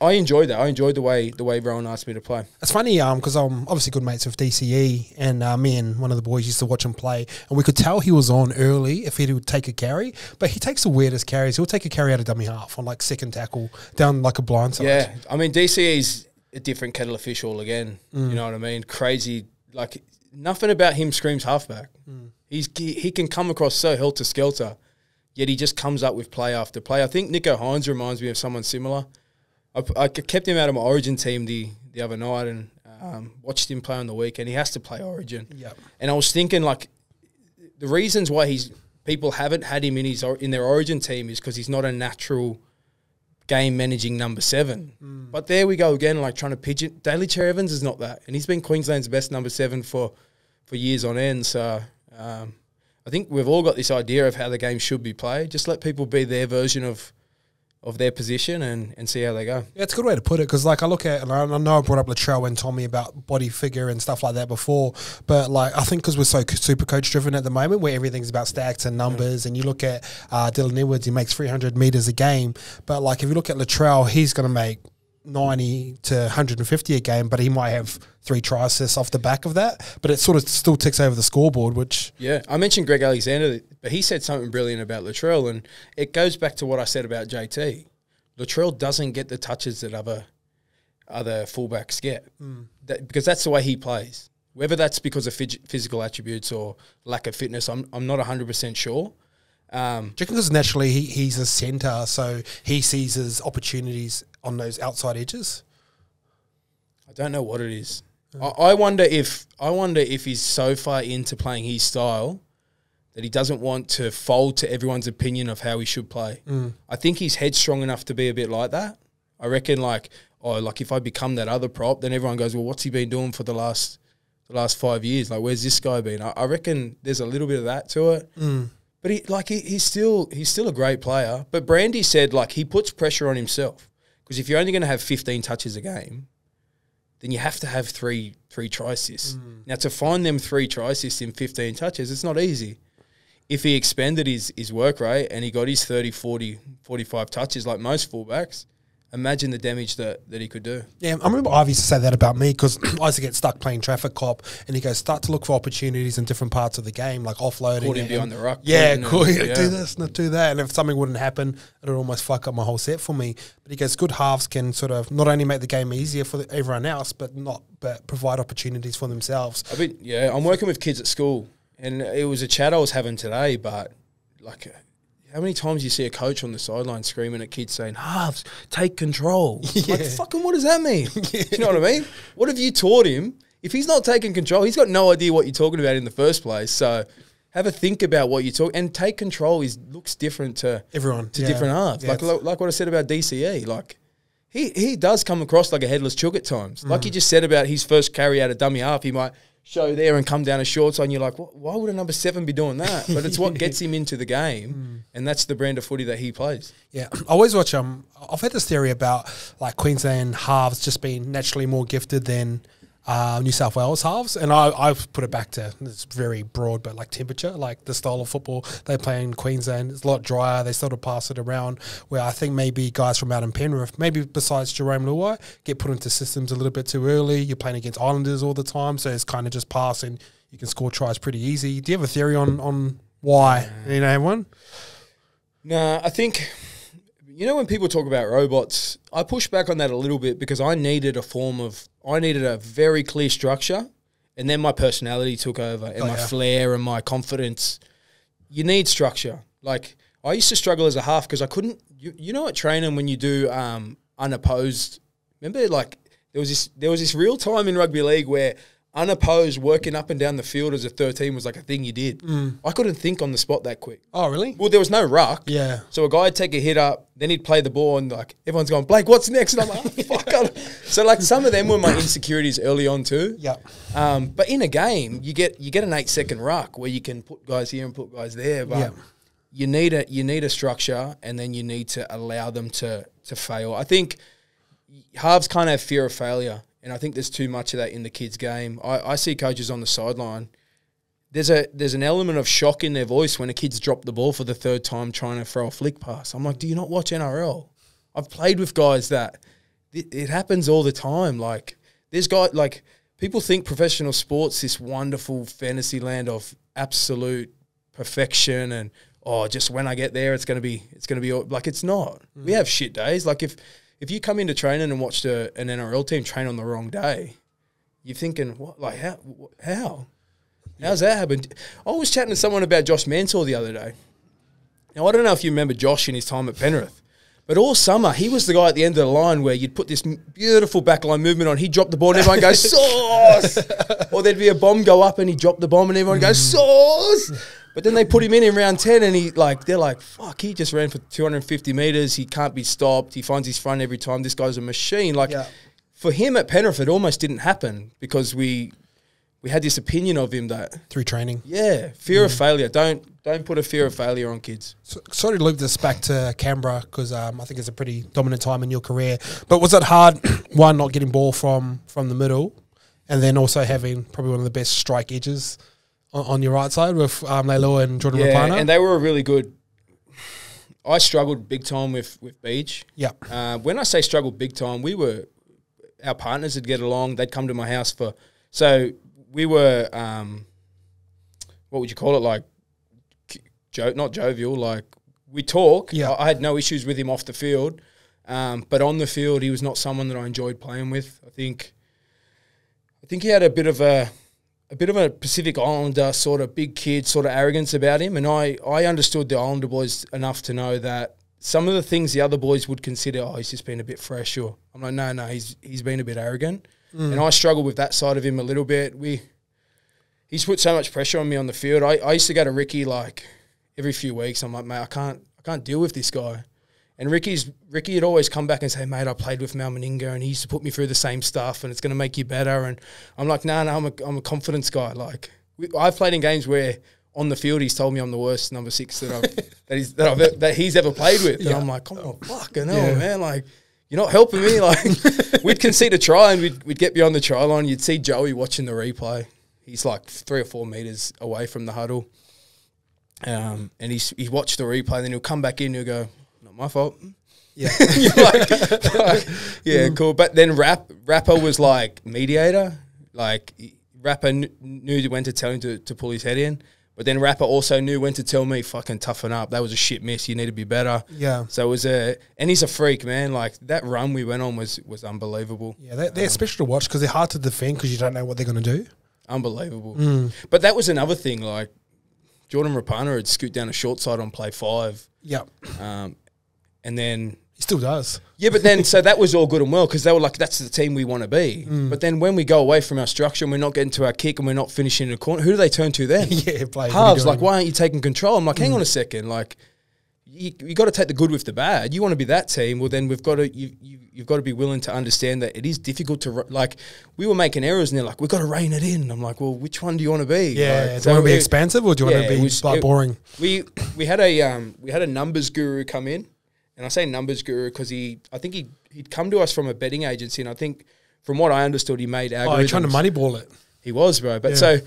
I enjoyed that. I enjoyed the way Rowan asked me to play. It's funny because I'm obviously good mates with DCE, and me and one of the boys used to watch him play, and we could tell he was on early if he would take a carry, but he takes the weirdest carries. He'll take a carry out of dummy half on like second tackle down like a blindside. Yeah, I mean DCE's a different kettle of fish all again. You know what I mean? Crazy, like nothing about him screams halfback. He can come across so helter-skelter, yet he just comes up with play after play. I think Nico Hines reminds me of someone similar. I kept him out of my Origin team the other night and watched him play on the weekend. He has to play Origin. Yep. And I was thinking, like, the reasons why people haven't had him in their Origin team is because he's not a natural game-managing number 7. But there we go again, like trying to pigeon. Daly Cherry Evans is not that. And he's been Queensland's best number 7 for years on end. So I think we've all got this idea of how the game should be played. Just let people be their version of their position and see how they go. Yeah, it's a good way to put it, because like I look at, and I know I brought up Latrell and Tommy about body figure and stuff like that before, but like I think because we're so super coach driven at the moment, where everything's about stats and numbers, and you look at Dylan Edwards, he makes 300 meters a game, but like if you look at Latrell, he's going to make 90 to 150 a game, but he might have 3 try assists off the back of that, but it sort of still ticks over the scoreboard, which... Yeah, I mentioned Greg Alexander, but he said something brilliant about Latrell, and it goes back to what I said about JT. Latrell doesn't get the touches that other fullbacks get, because that's the way he plays. Whether that's because of physical attributes or lack of fitness, I'm not 100% sure. Do you reckon because naturally he's a centre, so he sees his opportunities on those outside edges? I don't know what it is. I wonder if he's so far into playing his style that he doesn't want to fold to everyone's opinion of how he should play. I think his head's strong enough to be a bit like that. I reckon like if I become that other prop, then everyone goes, well, what's he been doing for the last 5 years? Like, where's this guy been? I reckon there's a little bit of that to it. But he's still a great player. But Brandy said like he puts pressure on himself, because if you're only going to have 15 touches a game, then you have to have three try assists. Now, to find them 3 try assists in 15 touches, it's not easy. If he expanded his work rate and he got his 30, 40, 45 touches like most fullbacks, imagine the damage that he could do. Yeah, I remember Ivy used to say that about me, because I used to get stuck playing traffic cop, and he goes, start to look for opportunities in different parts of the game, like offloading. Caught him behind the ruck. Yeah, cool. Do this, not do that. And if something wouldn't happen, it would almost fuck up my whole set for me. But he goes, good halves can sort of not only make the game easier for everyone else, but provide opportunities for themselves. I'm working with kids at school, and it was a chat I was having today, but like... How many times you see a coach on the sideline screaming at kids saying, halves, take control? Yeah. Like, fucking what does that mean? Yeah. You know what I mean? What have you taught him? If he's not taking control, he's got no idea what you're talking about in the first place. So have a think about what you talk, and take control looks different to everyone, to different halves. Yeah, like what I said about DCE. Like he does come across like a headless chook at times. Like you just said about his first carry out of dummy half, he might show there and come down a short side, and you're like, why would a number 7 be doing that? But it's what gets him into the game, and that's the brand of footy that he plays. Yeah, I always watch. I've had this theory about like Queensland halves just being naturally more gifted than New South Wales halves, and I've put it back to, it's very broad, but like temperature, like the style of football they play in Queensland is a lot drier. They sort of pass it around, where I think maybe guys from out in Penrith, maybe besides Jerome Luai, get put into systems a little bit too early. You're playing against Islanders all the time, so it's kind of just pass and you can score tries pretty easy. Do you have a theory on why? You know, one? No, I think... You know, when people talk about robots, I push back on that a little bit, because I needed a very clear structure, and then my personality took over, and my flair and my confidence. You need structure. Like, I used to struggle as a half because I couldn't, you know, at training when you do unopposed, remember, like, there was this real time in rugby league where unopposed working up and down the field as a 13 was like a thing you did. I couldn't think on the spot that quick. Oh, really? Well, there was no ruck. Yeah. So a guy would take a hit up, then he'd play the ball, and like everyone's going, Blake, what's next? And I'm like, oh, fuck. So like some of them were my insecurities early on too. Yeah. But in a game, you get an 8-second ruck where you can put guys here and put guys there. But you need a structure, and then you need to allow them to fail. I think halves can't have fear of failure. And I think there's too much of that in the kids' game. I see coaches on the sideline. There's an element of shock in their voice when a kid's dropped the ball for the 3rd time trying to throw a flick pass. I'm like, do you not watch NRL? I've played with guys that it happens all the time. Like, there's guys, like, people think professional sports this wonderful fantasy land of absolute perfection and, just when I get there, it's gonna be like, it's not. We have shit days. Like, if you come into training and watched an NRL team train on the wrong day, you're thinking, what? Like, how? How's that happen? I was chatting to someone about Josh Mansour the other day. Now, I don't know if you remember Josh in his time at Penrith, but all summer, he was the guy at the end of the line where you'd put this beautiful backline movement on, he'd drop the ball and everyone goes, sauce! Or there'd be a bomb go up and he'd drop the bomb and everyone goes, sauce! But then they put him in round 10 and they're like, fuck, he just ran for 250 metres. He can't be stopped. He finds his front every time. This guy's a machine. Like, for him at Penrith, it almost didn't happen because we we had this opinion of him that through training. Yeah, fear of failure. Don't put a fear of failure on kids. So, sort of loop this back to Canberra because I think it's a pretty dominant time in your career. But was it hard, one, not getting ball from the middle, and then also having probably one of the best strike edges on your right side with Leilua and Jordan Rapana? And they were a really good. I struggled big time with Beach. Yeah. When I say struggled big time, our partners would get along. They'd come to my house so we were, what would you call it? Like, not jovial. Like, we talk. Yeah. I had no issues with him off the field, but on the field, he was not someone that I enjoyed playing with. I think he had a bit of a Pacific Islander sort of big kid sort of arrogance about him, and I understood the Islander boys enough to know that some of the things the other boys would consider, he's just been a bit fresh, or I'm like, no, he's been a bit arrogant. And I struggled with that side of him a little bit. He's put so much pressure on me on the field. I used to go to Ricky like every few weeks. I'm like, mate, I can't deal with this guy. And Ricky had always come back and say, mate, I played with Mal Meninga and he used to put me through the same stuff and it's going to make you better. And I'm like, no, I'm a confidence guy. Like, I've played in games where on the field he's told me I'm the worst number 6 that he's ever played with. And I'm like, come on, fucking hell, man. Like, you're not helping me. Like, we'd concede a try and we'd get beyond the try line. You'd see Joey watching the replay. He's like 3 or 4 meters away from the huddle. And he watched the replay and then he'll come back in and he'll go, not my fault. Yeah. Cool. But then Rapper was like mediator. Like, Rapper knew when to tell him to pull his head in. But then Rapper also knew when to tell me, fucking toughen up. That was a shit miss. You need to be better. Yeah. So it was and he's a freak, man. Like, that run we went on was unbelievable. Yeah, they're special to watch because they're hard to defend because you don't know what they're going to do. Unbelievable. But that was another thing. Like, Jordan Rapana would scoot down a short side on play 5. Yeah. And then he still does. Yeah, but then so that was all good and well because they were like, that's the team we want to be. But then when we go away from our structure and we're not getting to our kick and we're not finishing in the corner, who do they turn to then? Halves. Like, why aren't you taking control? I'm like, hang on a second. Like, you got to take the good with the bad. You want to be that team. Well, then you've got to be willing to understand that it is difficult to, like, we were making errors and they're like, we've got to rein it in. I'm like, well, which one do you want to be? Yeah, like, do you want to be expansive or do you want to be boring? We had a numbers guru come in. And I say numbers guru because I think he'd come to us from a betting agency, and I think from what I understood, he made algorithms. Oh, he's trying to moneyball it. He was, bro. But so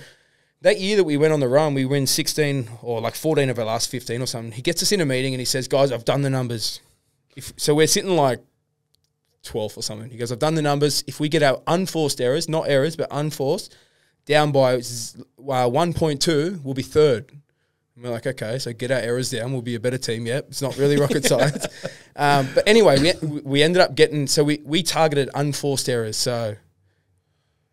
that year that we went on the run, we win 16 or like 14 of our last 15 or something. He gets us in a meeting and he says, guys, I've done the numbers. So we're sitting like 12th or something. He goes, I've done the numbers. If we get our unforced errors, not errors, but unforced, down by 1.2, we'll be third. And we're like, okay, so get our errors down. We'll be a better team. Yep, it's not really rocket science. But anyway, we ended up getting – so we targeted unforced errors. So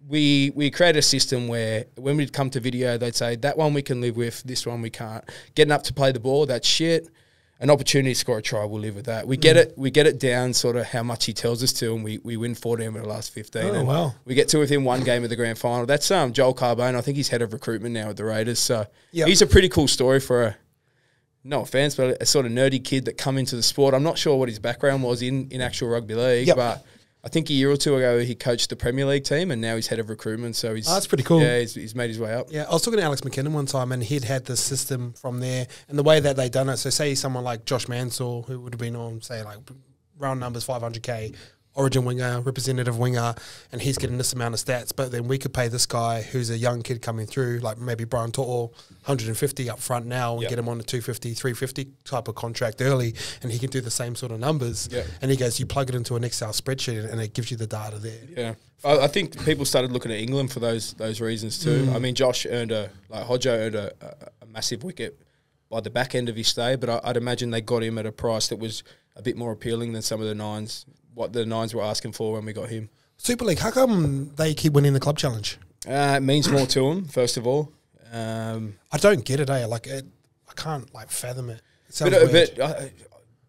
we created a system where when we'd come to video, they'd say, that one we can live with, this one we can't. Getting up to play the ball, that's shit. An opportunity to score a try, we'll live with that. We get it down sort of how much he tells us to, and we win 14 of the last 15. Oh, wow. We get to within one game of the grand final. That's Joel Carbone. I think he's head of recruitment now at the Raiders. So he's a pretty cool story for no offense, but a sort of nerdy kid that come into the sport. I'm not sure what his background was in actual rugby league, but I think a year or two ago he coached the Premier League team and now he's head of recruitment. So that's pretty cool. Yeah, he's made his way up. Yeah, I was talking to Alex McKinnon one time and he'd had this system from there and the way that they done it. So say someone like Josh Mansell, who would have been on, say, like round numbers 500K, origin winger, representative winger, and he's getting this amount of stats, but then we could pay this guy who's a young kid coming through, like maybe Brian To'o, 150 up front now and get him on a 250, 350 type of contract early, and he can do the same sort of numbers. And he goes, you plug it into an Excel spreadsheet and it gives you the data there. Yeah. I think people started looking at England for those reasons too. I mean, Josh Hodjo earned a massive wicket by the back end of his stay, but I'd imagine they got him at a price that was a bit more appealing than some of the nines, what the nines were asking for when we got him. Super League, how come they keep winning the club challenge? It means more to them, first of all. I don't get it, Like, I can't, like, fathom it. It sounds weird. But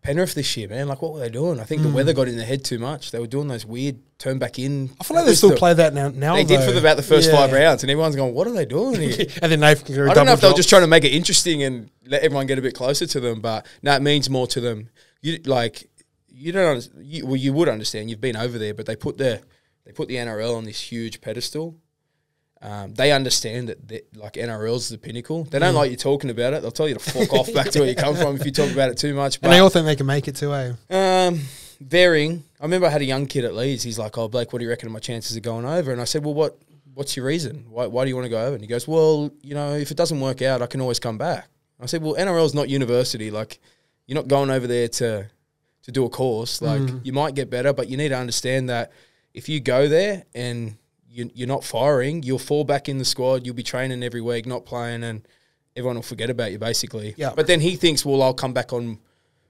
Penrith this year, man, like, what were they doing? I think the weather got in their head too much. They were doing those weird turn back in. I feel like they still play that now. They did for about the first 5 rounds, and everyone's going, what are they doing here? And then I don't know if they were just trying to make it interesting and let everyone get a bit closer to them, but no, it means more to them. You would understand. You've been over there, but they put the NRL on this huge pedestal. they understand that like NRL's the pinnacle. They don't like you talking about it. They'll tell you to fuck off back to where you come from if you talk about it too much. But, and they all think they can make it too, eh? Varying. I remember I had a young kid at Leeds. He's like, "Oh, Blake, what do you reckon of my chances of going over?" And I said, "Well, what's your reason? Why do you want to go over?" And he goes, "Well, you know, if it doesn't work out, I can always come back." I said, "Well, NRL's not university. Like, you're not going over there to do a course. Like, you might get better, but you need to understand that if you go there and you're not firing, you'll fall back in the squad. You'll be training every week, not playing, and everyone will forget about you, basically." Yeah. But then he thinks, "Well, I'll come back on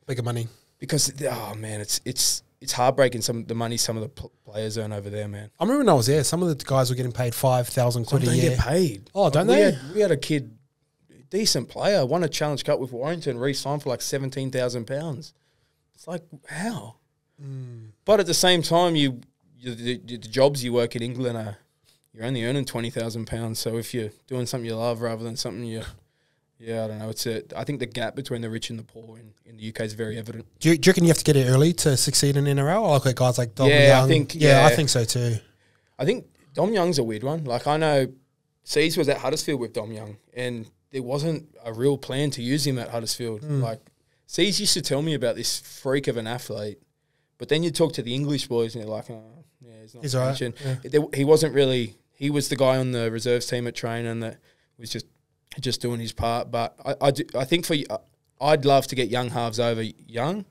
bigger money." Because, oh, man, it's heartbreaking, the money some of the players earn over there, man. I remember when I was there, some of the guys were getting paid 5,000 quid a year. They get paid. Oh, don't they? We had a kid, decent player, won a Challenge Cup with Warrington, re-signed for like £17,000. It's like, how? But at the same time, the jobs you work in England you're only earning £20,000. So if you're doing something you love rather than something I don't know. I think the gap between the rich and the poor in the UK is very evident. Do you reckon you have to get it early to succeed in NRL? I look at guys like Dom Young. I think so too. I think Dom Young's a weird one. Like, I know Cease was at Huddersfield with Dom Young, and there wasn't a real plan to use him at Huddersfield. Like, Cease used to tell me about this freak of an athlete, but then you talk to the English boys and they're like, "Oh, yeah, he's not mentioned." Yeah. He wasn't really. He was the guy on the reserves team at training that was just doing his part. But I think I'd love to get young halves over young.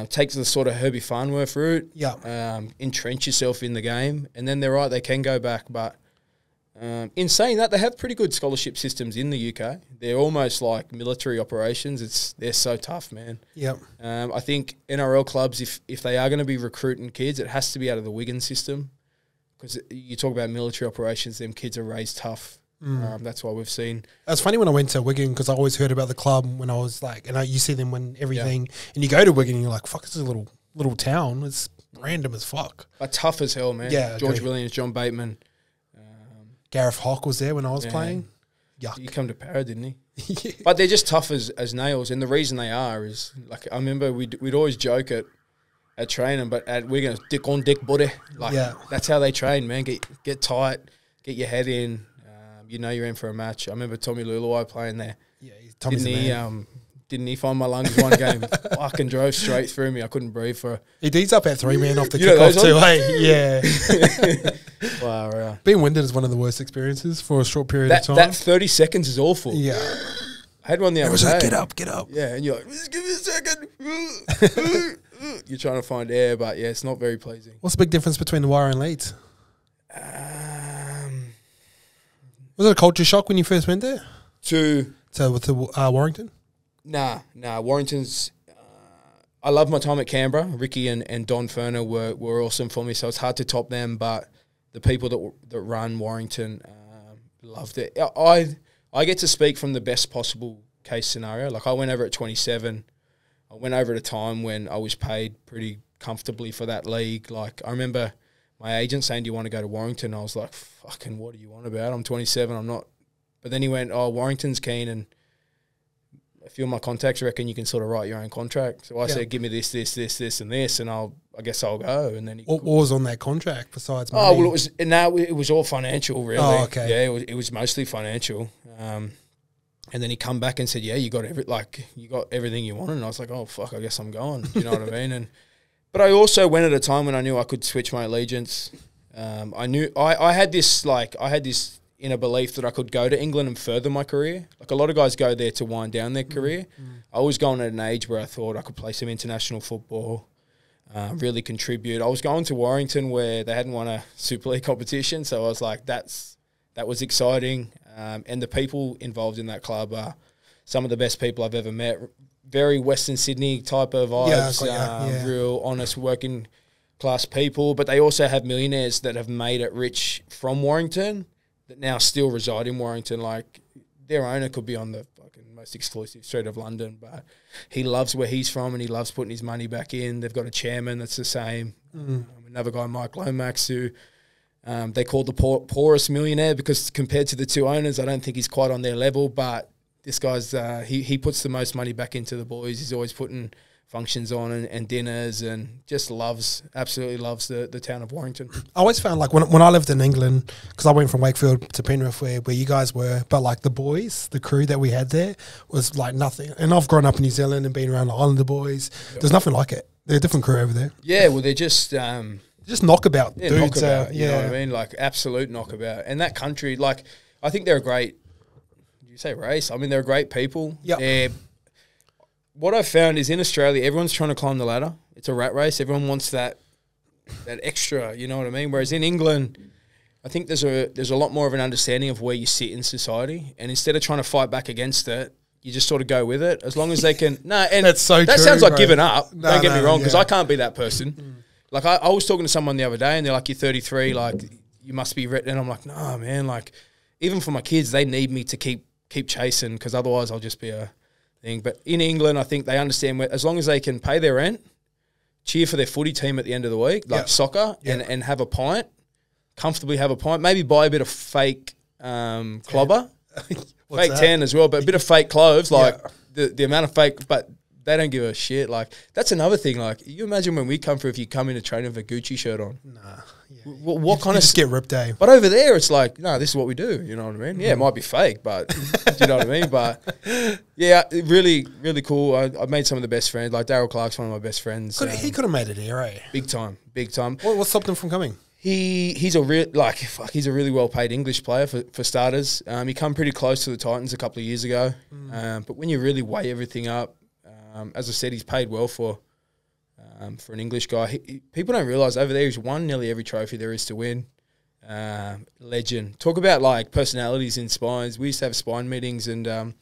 Take the sort of Herbie Farnworth route. Yeah. Entrench yourself in the game, and then they're right. They can go back, but in saying that, they have pretty good scholarship systems in the UK. They're almost like military operations. They're so tough, man. Yeah. I think NRL clubs, if they are going to be recruiting kids, it has to be out of the Wigan system, because you talk about military operations. Them kids are raised tough. That's why we've seen. It's funny when I went to Wigan, because I always heard about the club when I was like, and you see them when everything, and you go to Wigan and you're like, fuck, this is a little town. It's random as fuck. But tough as hell, man. Yeah. George Williams, John Bateman. Gareth Hock was there when I was playing. Yuck. He come to Para, didn't he? Yeah. But they're just tough as nails, and the reason they are is, like, I remember we'd always joke at training, but at Wigan, dick on dick, buddy. Like, that's how they train, man. Get tight, get your head in. You know you're in for a match. I remember Tommy Luluai playing there. Yeah, didn't he find my lungs one game? Fucking drove straight through me. I couldn't breathe for. He's up at 3 man off the kickoff too. Hey, yeah. Wow. Being winded is one of the worst experiences for a short period of time. That 30 seconds is awful. Yeah. I had one the other day. Like, get up. Yeah, and you're like, just give me a second. You're trying to find air, but yeah, it's not very pleasing. What's the big difference between the Wire and Leeds? Was it a culture shock when you first went there? With Warrington? Nah. Warrington's. I love my time at Canberra. Ricky and Don Ferner were awesome for me, so it's hard to top them. But the people that run Warrington loved it. I get to speak from the best possible case scenario. Like, I went over at 27. I went over at a time when I was paid pretty comfortably for that league. Like, I remember my agent saying, "Do you want to go to Warrington?" I was like, "Fucking, what do you want about? I'm 27. I'm not." But then he went, "Oh, Warrington's keen, and a few of my contacts reckon you can sort of write your own contract." So I said, "Give me this, and this, and I guess I'll go." And then what was on that contract besides money? Oh, well, it was all financial, really. Oh, okay. Yeah, it was mostly financial. And then he come back and said, "Yeah, you got everything you wanted." And I was like, "Oh, fuck, I guess I'm going." You know what I mean? But I also went at a time when I knew I could switch my allegiance. I knew I had this inner belief that I could go to England and further my career. Like, a lot of guys go there to wind down their career. I was going at an age where I thought I could play some international football, really contribute. I was going to Warrington where they hadn't won a Super League competition, so I was like, that was exciting. And the people involved in that club are some of the best people I've ever met. Very Western Sydney type of vibes, real honest working class people. But they also have millionaires that have made it rich from Warrington that now still reside in Warrington. Like, their owner could be on the fucking most exclusive street of London, but he loves where he's from and he loves putting his money back in. They've got a chairman that's the same. Another guy, Mike Lomax, who they call the poorest millionaire because compared to the two owners, I don't think he's quite on their level, but this guy's he puts the most money back into the boys. He's always putting functions on and dinners, and just absolutely loves the town of Warrington. I always found like when I lived in England, because I went from Wakefield to Penrith where you guys were, but like the boys, the crew that we had there was like nothing. And I've grown up in New Zealand and been around the Islander boys. Yep. There's nothing like it. They're a different crew over there. Yeah, well, they're just knockabout dudes. Knockabout, you know what I mean? Like absolute knockabout. And that country, like, I think they're a great, did you say race? I mean, they're a great people. Yeah. What I've found is in Australia, everyone's trying to climb the ladder. It's a rat race. Everyone wants that extra, you know what I mean? Whereas in England, I think there's a lot more of an understanding of where you sit in society. And instead of trying to fight back against it, you just sort of go with it. As long as they can. And that's so that true, sounds like bro. giving up. Don't get me wrong, because yeah. I can't be that person. Like, I was talking to someone the other day, and they're like, you're 33, like, you must be written. And I'm like, no, man, like, even for my kids, they need me to keep chasing, because otherwise I'll just be a thing. But in England, I think they understand as long as they can pay their rent, cheer for their footy team at the end of the week, like soccer, and have a pint, comfortably have a pint, maybe buy a bit of fake clobber, fake tan as well, but a bit of fake cloves, like the amount of fake, but they don't give a shit. Like, that's another thing. Like, you imagine when we come through, if you come into training with a Gucci shirt on. Nah. Yeah. What kind of... just get ripped, eh? But over there, it's like, no, this is what we do. You know what I mean? Yeah, it might be fake, but do you know what I mean? But, yeah, really, really cool. I've made some of the best friends. Like, Daryl Clark's one of my best friends. He could have made it here, eh? Big time. What stopped him from coming? He's a really well paid English player for starters. He come pretty close to the Titans a couple of years ago. But when you really weigh everything up, as I said, he's paid well for an English guy. People don't realise over there he's won nearly every trophy there is to win. Legend. Talk about like personalities in spines. We used to have spine meetings, and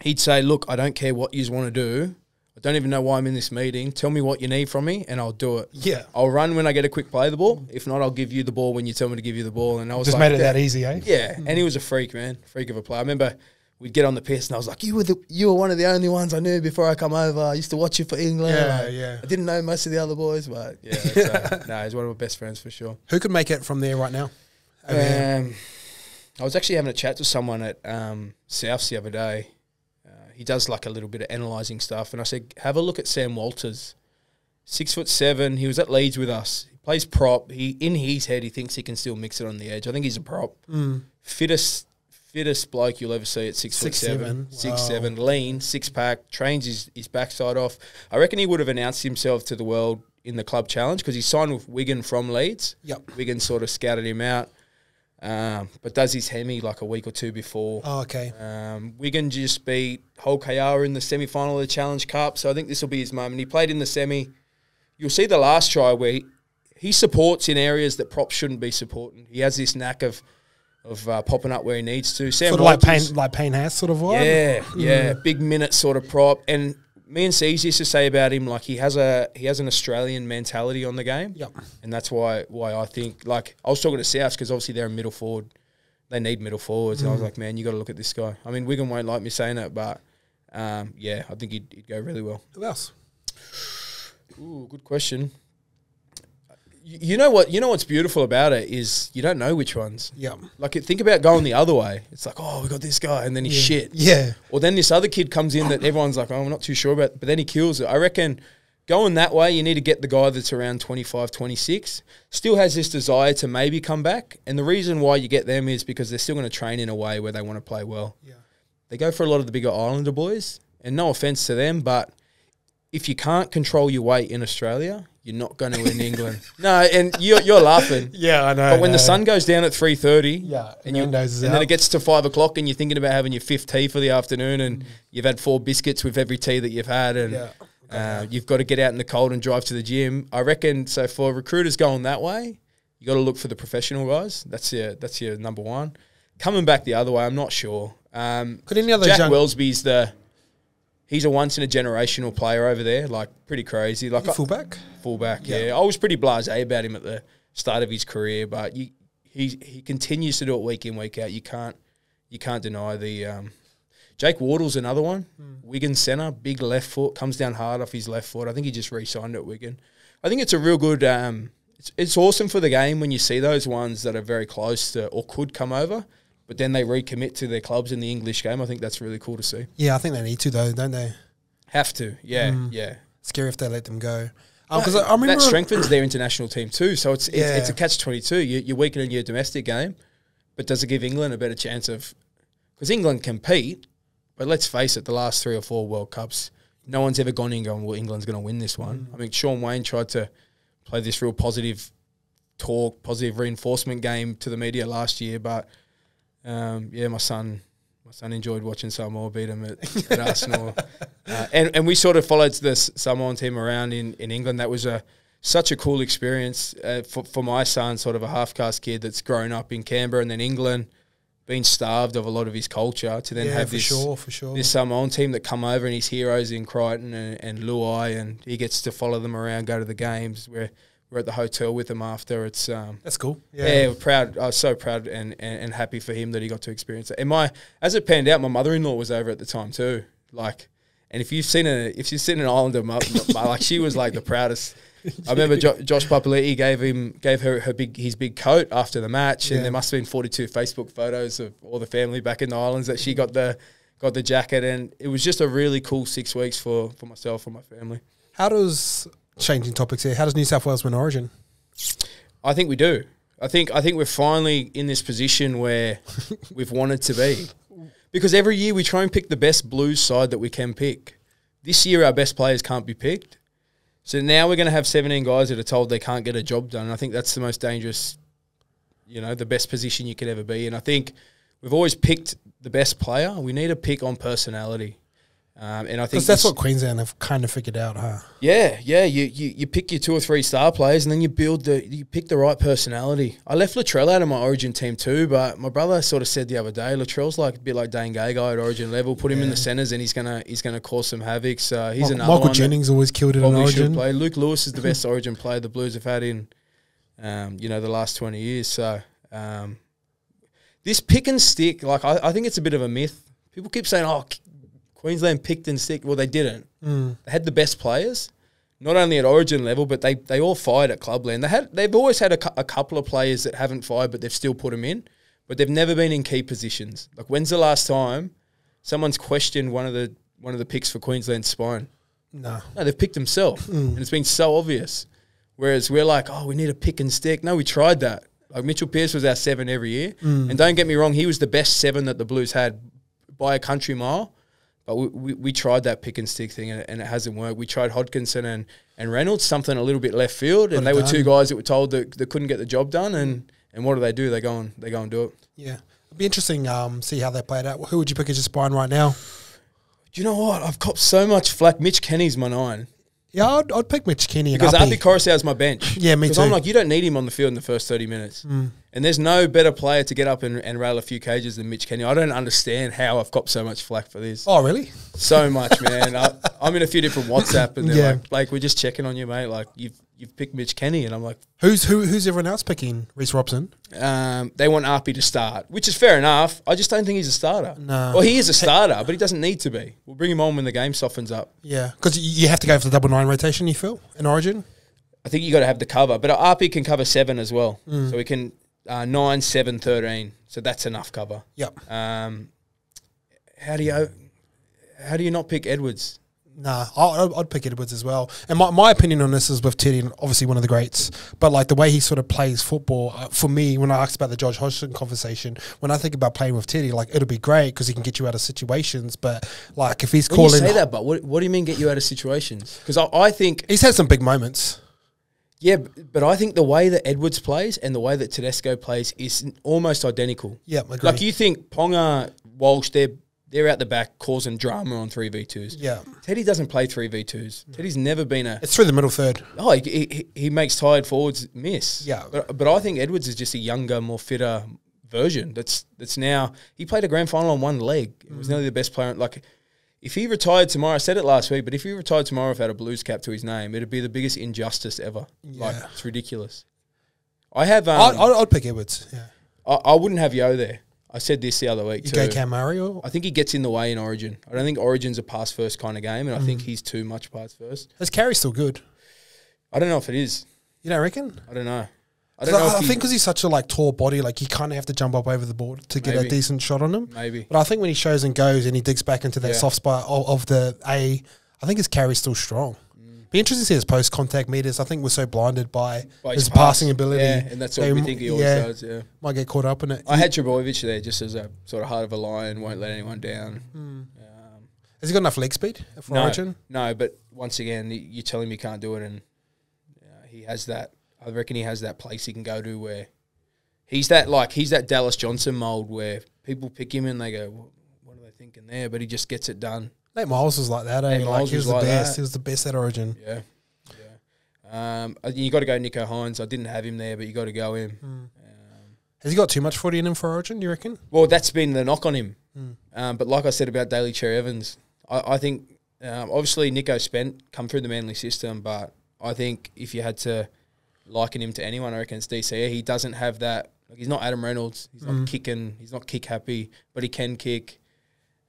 he'd say, "Look, I don't care what you want to do. I don't even know why I'm in this meeting. Tell me what you need from me, and I'll do it. Yeah, I'll run when I get a quick play of the ball. If not, I'll give you the ball when you tell me to give you the ball." And I was just like, made it that easy, eh? Yeah, and he was a freak, man, freak of a player. I remember we'd get on the piss, and I was like, "You were one of the only ones I knew before I come over. I used to watch you for England. I didn't know most of the other boys, but yeah, he's one of my best friends for sure." Who could make it from there right now? I was actually having a chat to someone at Souths the other day. He does like a little bit of analysing stuff, and I said, have a look at Sam Walters, 6'7". He was at Leeds with us. He plays prop. In his head, he thinks he can still mix it on the edge. I think he's a prop. Fittest bloke you'll ever see at 6'7". 6'7", lean, 6-pack, trains his backside off. I reckon he would have announced himself to the world in the club challenge because he signed with Wigan from Leeds. Yep. Wigan sort of scouted him out. But does his hemi like a week or two before. Oh, okay. Wigan just beat Hull KR in the semi-final of the Challenge Cup, so I think this will be his moment. He played in the semi. You'll see the last try where he supports in areas that props shouldn't be supporting. He has this knack of popping up where he needs to. Sam sort of Walters, like Payne has sort of vibe? Yeah. Big minute sort of prop. And me and C's used to say about him, like he has an Australian mentality on the game. Yep. And that's why I think, like, I was talking to Souths because obviously they're a middle forward. They need middle forwards. And I was like, man, you got to look at this guy. I mean, Wigan won't like me saying it, but I think he'd go really well. Who else? Ooh, good question. You know what's beautiful about it is you don't know which ones. Yeah. Like, think about going the other way. It's like, oh, we got this guy, and then he's shit. Yeah. Or then this other kid comes in that everyone's like, oh, I'm not too sure about, but then he kills it. I reckon going that way, you need to get the guy that's around 25, 26, still has this desire to maybe come back. And the reason why you get them is because they're still going to train in a way where they want to play well. Yeah. They go for a lot of the bigger Islander boys, and no offense to them, but if you can't control your weight in Australia, you're not going to in England. No, and you're laughing. Yeah, I know. But when the sun goes down at 3:30, and then it gets to 5 o'clock, and you're thinking about having your fifth tea for the afternoon, and you've had 4 biscuits with every tea that you've had, and you've got to get out in the cold and drive to the gym. I reckon. So for recruiters going that way, you got to look for the professional guys. That's your number one. Coming back the other way, I'm not sure. Could any other Jack Wellesby's he's a once-in-a-generational player over there, like, pretty crazy. Like fullback? Fullback, yeah. I was pretty blasé about him at the start of his career, but he continues to do it week in, week out. You can't deny the Jake Wardle's another one. Wigan centre, big left foot, comes down hard off his left foot. I think he just re-signed at Wigan. I think it's a real good it's awesome for the game when you see those ones that are very close to or could come over, but then they recommit to their clubs in the English game. I think that's really cool to see. Yeah, I think they need to, though, don't they? Have to, yeah. Scary if they let them go. Because I remember that strengthens their international team too. So it's a catch-22. You're weakening your domestic game, but does it give England a better chance of? Because England compete, but let's face it, the last 3 or 4 World Cups, no one's ever gone in going, well, England's going to win this one. I mean, Sean Wayne tried to play this real positive talk, positive reinforcement game to the media last year, but my son enjoyed watching Samoa beat him at Arsenal. And we sort of followed this Samoan team around in England. That was such a cool experience for my son, sort of a half-caste kid that's grown up in Canberra and then England, been starved of a lot of his culture, to then have this Samoan team that come over and his heroes in Crichton and Luai, and he gets to follow them around, go to the games. We're at the hotel with him after. It's that's cool. Yeah, proud. I was so proud and happy for him that he got to experience it. And as it panned out, my mother-in-law was over at the time too. Like, and if you've seen an Islander, like she was like the proudest. I remember Josh Papali'i gave her his big coat after the match, and there must have been 42 Facebook photos of all the family back in the islands that she got the jacket, and it was just a really cool 6 weeks for myself and my family. How does, changing topics here, how does New South Wales win Origin? I think we do. I think we're finally in this position where we've wanted to be, because every year we try and pick the best Blues side that we can pick. This year our best players can't be picked. So now we're going to have 17 guys that are told they can't get a job done. And I think that's the most dangerous, the best position you could ever be. And I think we've always picked the best player. We need to pick on personality. And I think that's what Queensland have kind of figured out, huh? Yeah. You pick your 2 or 3 star players, and then you pick the right personality. I left Latrell out of my Origin team too, but my brother sort of said the other day, Latrell's like a bit like Dane Gagai at Origin level. Put him in the centres, and he's gonna cause some havoc. So he's another Michael one Jennings always killed it in Origin. Play. Luke Lewis is the best Origin player the Blues have had in, the last 20 years. So this pick and stick, like I think it's a bit of a myth. People keep saying, "Oh, Queensland picked and stick." Well, they didn't. They had the best players, not only at Origin level, but they all fired at Clubland. They've always had a couple of players that haven't fired, but they've still put them in. But they've never been in key positions. Like, when's the last time someone's questioned one of the picks for Queensland's spine? No, they've picked themselves, and it's been so obvious. Whereas we're like, oh, we need a pick and stick. No, we tried that. Like, Mitchell Pearce was our 7 every year, and don't get me wrong, he was the best 7 that the Blues had by a country mile. But we tried that pick and stick thing, and it hasn't worked. We tried Hodgkinson and Reynolds, something a little bit left field, and they were 2 guys that were told that they couldn't get the job done. And what do? They go and do it. Yeah, it'd be interesting see how they played out. Who would you pick as your spine right now? Do you know what? I've copped so much flack. Mitch Kenny's my 9. Yeah, I'd pick Mitch Kenny. Because Api Coruscant's my bench. Yeah, me too. Because I'm like, you don't need him on the field in the first 30 minutes. And there's no better player to get up and rattle a few cages than Mitch Kenny. I don't understand how I've copped so much flack for this. Oh, really? So much, man. I'm in a few different WhatsApp, and they're like, Blake, we're just checking on you, mate. Like, you've picked Mitch Kenny. And I'm like... Who's everyone else picking? Reece Robson? They want Api to start, which is fair enough. I just don't think he's a starter. No. Well, he is a starter, but he doesn't need to be. We'll bring him on when the game softens up. Yeah, because you have to go for the double 9 rotation, you feel, in Origin? I think you got to have the cover. But Api can cover 7 as well. So we can... 9, 7, 13. So that's enough cover. Yep. How do you not pick Edwards? Nah, I'd pick Edwards as well. And my opinion on this is with Teddy, obviously one of the greats, but like the way he sort of plays football, for me, when I asked about the Josh Hodgson conversation, when I think about playing with Teddy, like, it'll be great because he can get you out of situations, but like if he's calling... You say that, but what do you mean get you out of situations? Because I think... He's had some big moments. Yeah, but I think the way that Edwards plays and the way that Tedesco plays is almost identical. Yeah, I agree. Like, you think Ponga, Walsh, they're out the back causing drama on 3v2s. Yeah. Teddy doesn't play 3v2s. Teddy's never been a... It's through the middle third. Oh, he makes tired forwards miss. Yeah. But I think Edwards is just a younger, more fitter version that's now... He played a grand final on one leg. He was nearly the best player. Like... If he retired tomorrow, I said it last week, but if he retired tomorrow without a Blues cap to his name, it'd be the biggest injustice ever. Yeah. Like, it's ridiculous. I have... I'd pick Edwards, yeah. I wouldn't have Yo there. I said this the other week too. You go Cam Murray? Or? I think he gets in the way in Origin. I don't think Origin's a pass-first kind of game, and I think he's too much pass-first. Is Carey still good? I don't know if it is. You don't reckon? I don't know. I think because he's such a tall body, like, you kind of have to jump up over the board to get a decent shot on him. Maybe. But I think when he shows and goes and he digs back into that soft spot of the A, I think his carry's still strong. Be interesting to see his post-contact meters. I think we're so blinded by his pass. passing ability. Yeah, and that's what we think he always does, yeah. Might get caught up in it. I had Trebojevic there just as a sort of heart of a lion, won't let anyone down. Has he got enough leg speed for Origin? No, but once again, you tell him he can't do it, and he has that. I reckon he has that place he can go to where he's that Dallas Johnson mould where people pick him and they go, what are they thinking there? But he just gets it done. Nate Miles was like that, eh? Nate Miles he was the like best. that. He was the best at Origin. Yeah. You got to go Nico Hines. I didn't have him there, but you got to go him. Has he got too much footy in him for Origin, do you reckon? Well, that's been the knock on him. But like I said about Daly Cherry Evans, I think obviously Nico come through the Manly system, but I think if you had to liken him to anyone, I reckon it's DCE. He doesn't have that. Like, he's not Adam Reynolds. He's not kicking. He's not kick happy, but he can kick.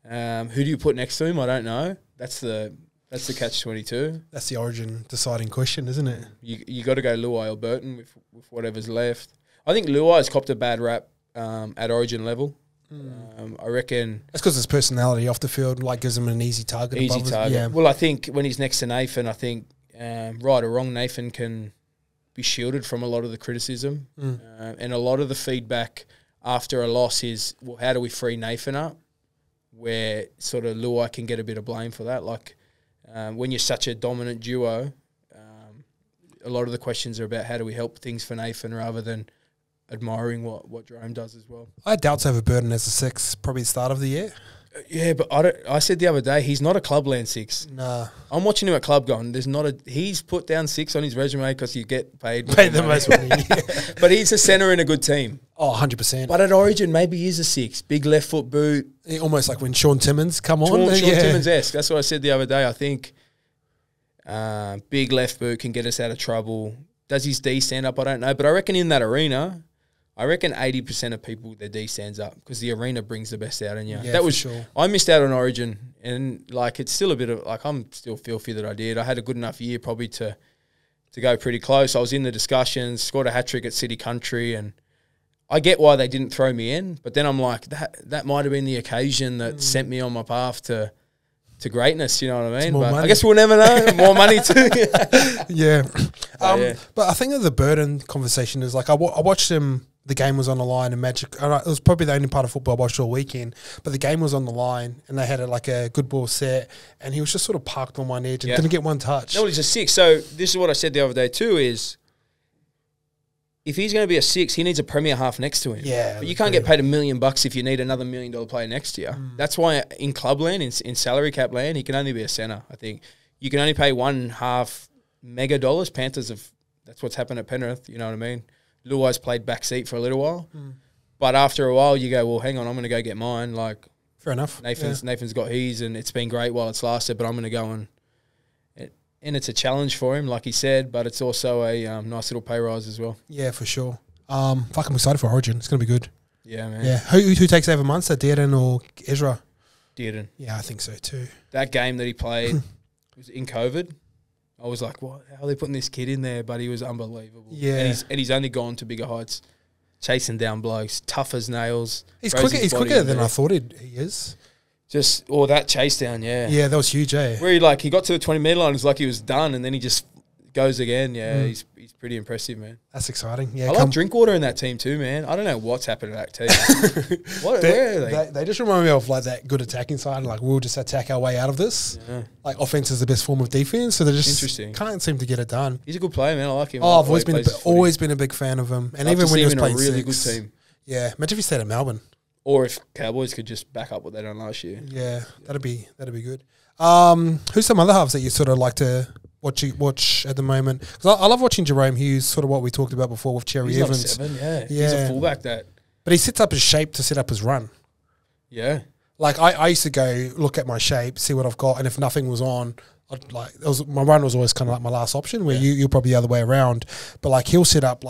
Who do you put next to him? I don't know. That's the catch-22. That's the Origin deciding question, isn't it? You got to go Luai or Burton with whatever's left. I think Luai's copped a bad rap at Origin level. I reckon that's because his personality off the field gives him an easy target. Yeah. Well, I think when he's next to Nathan, I think right or wrong, Nathan can be shielded from a lot of the criticism, and a lot of the feedback after a loss is, well, how do we free Nathan up? Where sort of Luai can get a bit of blame for that. When you're such a dominant duo, a lot of the questions are about how do we help things for Nathan rather than admiring what Jerome does as well. I had doubts over Burton as a 6, probably the start of the year. Yeah, but I said the other day, he's not a clubland 6. Nah. I'm watching him at club going, he's put down 6 on his resume because you get paid the most money. But he's a centre in a good team. Oh, 100%. But at Origin, maybe he's a 6. Big left foot boot. Almost like when Sean Timmins come on. Sean Timmins-esque. That's what I said the other day. I think big left boot can get us out of trouble. Does his D stand up? I don't know. But I reckon in that arena, 80% of people, their D stands up because the arena brings the best out in you. Yeah, for sure. I missed out on Origin, and it's still a bit of I'm still filthy that I did. I had a good enough year probably to go pretty close. I was in the discussions, scored a hat trick at City Country, and I get why they didn't throw me in. But then I'm like, that might have been the occasion that sent me on my path to greatness. You know what I mean? But I guess we'll never know. More money too. Yeah. Yeah. But I think of the Burton conversation is I watched him. The game was on the line and Magic. It was probably the only part of football I watched all weekend. But the game was on the line and they had a good ball set, and he was just sort of parked on one edge and didn't get one touch. No, he's a 6. So this is what I said the other day too: is if he's going to be a 6, he needs a premier half next to him. Yeah, but you can't get paid $1 million if you need another $1 million player next year. That's why in clubland, in salary cap land, he can only be a centre. I think you can only pay $1.5 mega. Panthers that's what's happened at Penrith. You know what I mean? Luai's played backseat for a little while, but after a while you go, well, hang on, I'm going to go get mine. Fair enough. Nathan's got his, and it's been great while it's lasted, but I'm going to go and it's a challenge for him, like he said, but it's also a nice little pay rise as well. Yeah, for sure. I'm excited for Origin. It's going to be good. Yeah, man. Yeah. Who takes over Munster, Dearden or Ezra? Dearden. Yeah, I think so too. That game that he played was in COVID. I was like, what? How are they putting this kid in there? But he was unbelievable. Yeah. And he's only gone to bigger heights, chasing down blokes, tough as nails. He's quicker than I thought he is. That chase down, yeah. Yeah, that was huge, eh? Where he got to the 20-metre line, it was like he was done, and then he just goes again. Yeah, he's pretty impressive, man. That's exciting. Yeah, I like Drinkwater in that team too, man. I don't know what's happened to that team. Where are they? They just remind me of that good attacking side. We'll just attack our way out of this. Yeah. Offense is the best form of defense, so they just can't seem to get it done. He's a good player, man. I like him. Oh, I've always been a big fan of him, and even when he was playing a really good team. Yeah, imagine if he stayed at Melbourne, or if Cowboys could just back up what they done last year. Yeah, that'd be good. Who's some other halves that you sort of like to watch at the moment? Because I love watching Jerome Hughes, sort of what we talked about before with Cherry Evans. He's 7, yeah. He's a fullback but he sets up his shape to set up his run. Yeah. I used to go look at my shape, see what I've got, and if nothing was on, my run was always kind of like my last option, where you're probably the other way around. But he'll set up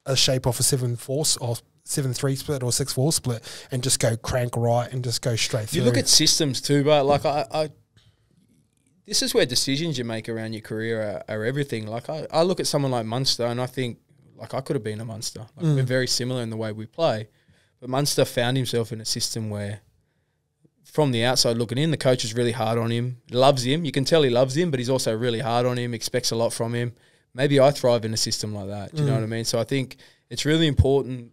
a shape off a 7-4 or 7-3 split or 6-4 split and just go crank right and just go straight through. You look at systems too, but this is where decisions you make around your career are everything. I look at someone like Munster and I think, I could have been a Munster. We're very similar in the way we play. But Munster found himself in a system where from the outside looking in, the coach is really hard on him, loves him. You can tell he loves him, but he's also really hard on him, expects a lot from him. Maybe I thrive in a system like that. Do you know what I mean? So I think it's really important.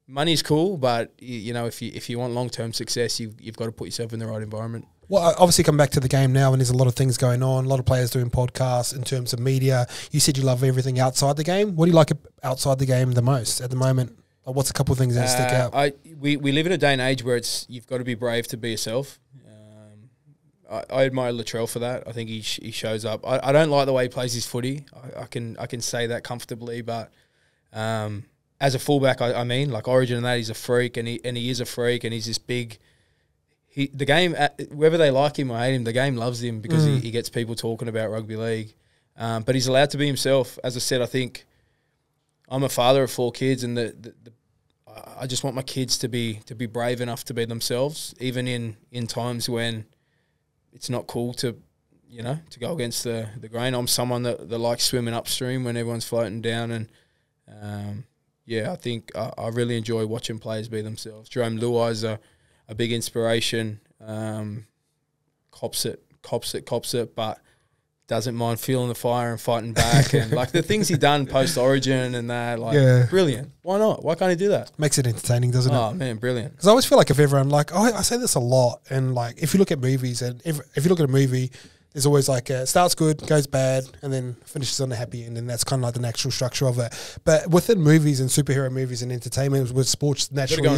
Money's cool, but if you want long-term success, you've got to put yourself in the right environment. Well, I obviously come back to the game now, and there's a lot of things going on. A lot of players doing podcasts in terms of media. You said you love everything outside the game. What do you like outside the game the most at the moment? What's a couple of things that stick out? We live in a day and age where you've got to be brave to be yourself. I admire Latrell for that. I think he shows up. I don't like the way he plays his footy. I can say that comfortably, but as a fullback, I mean, like Origin and that, he's a freak, and he is a freak, and he's this big. The game, whether they like him or hate him, the game loves him because he gets people talking about rugby league. But he's allowed to be himself. As I said, I think I'm a father of 4 kids, and I just want my kids to be brave enough to be themselves, even in times when it's not cool to go against the grain. I'm someone that likes swimming upstream when everyone's floating down, and I think I really enjoy watching players be themselves. Jerome Luai's a big inspiration. Cops it, but doesn't mind feeling the fire and fighting back. And like the things he done post Origin and that, brilliant. Why not? Why can't he do that? Makes it entertaining, doesn't it? Oh man, brilliant. Because I always feel like if everyone I say this a lot, and like if you look at movies, and if you look at a movie, there's always like it starts good, goes bad, and then finishes on a happy end, and that's kind of like the natural structure of it. But within movies and superhero movies and entertainment, with sports naturally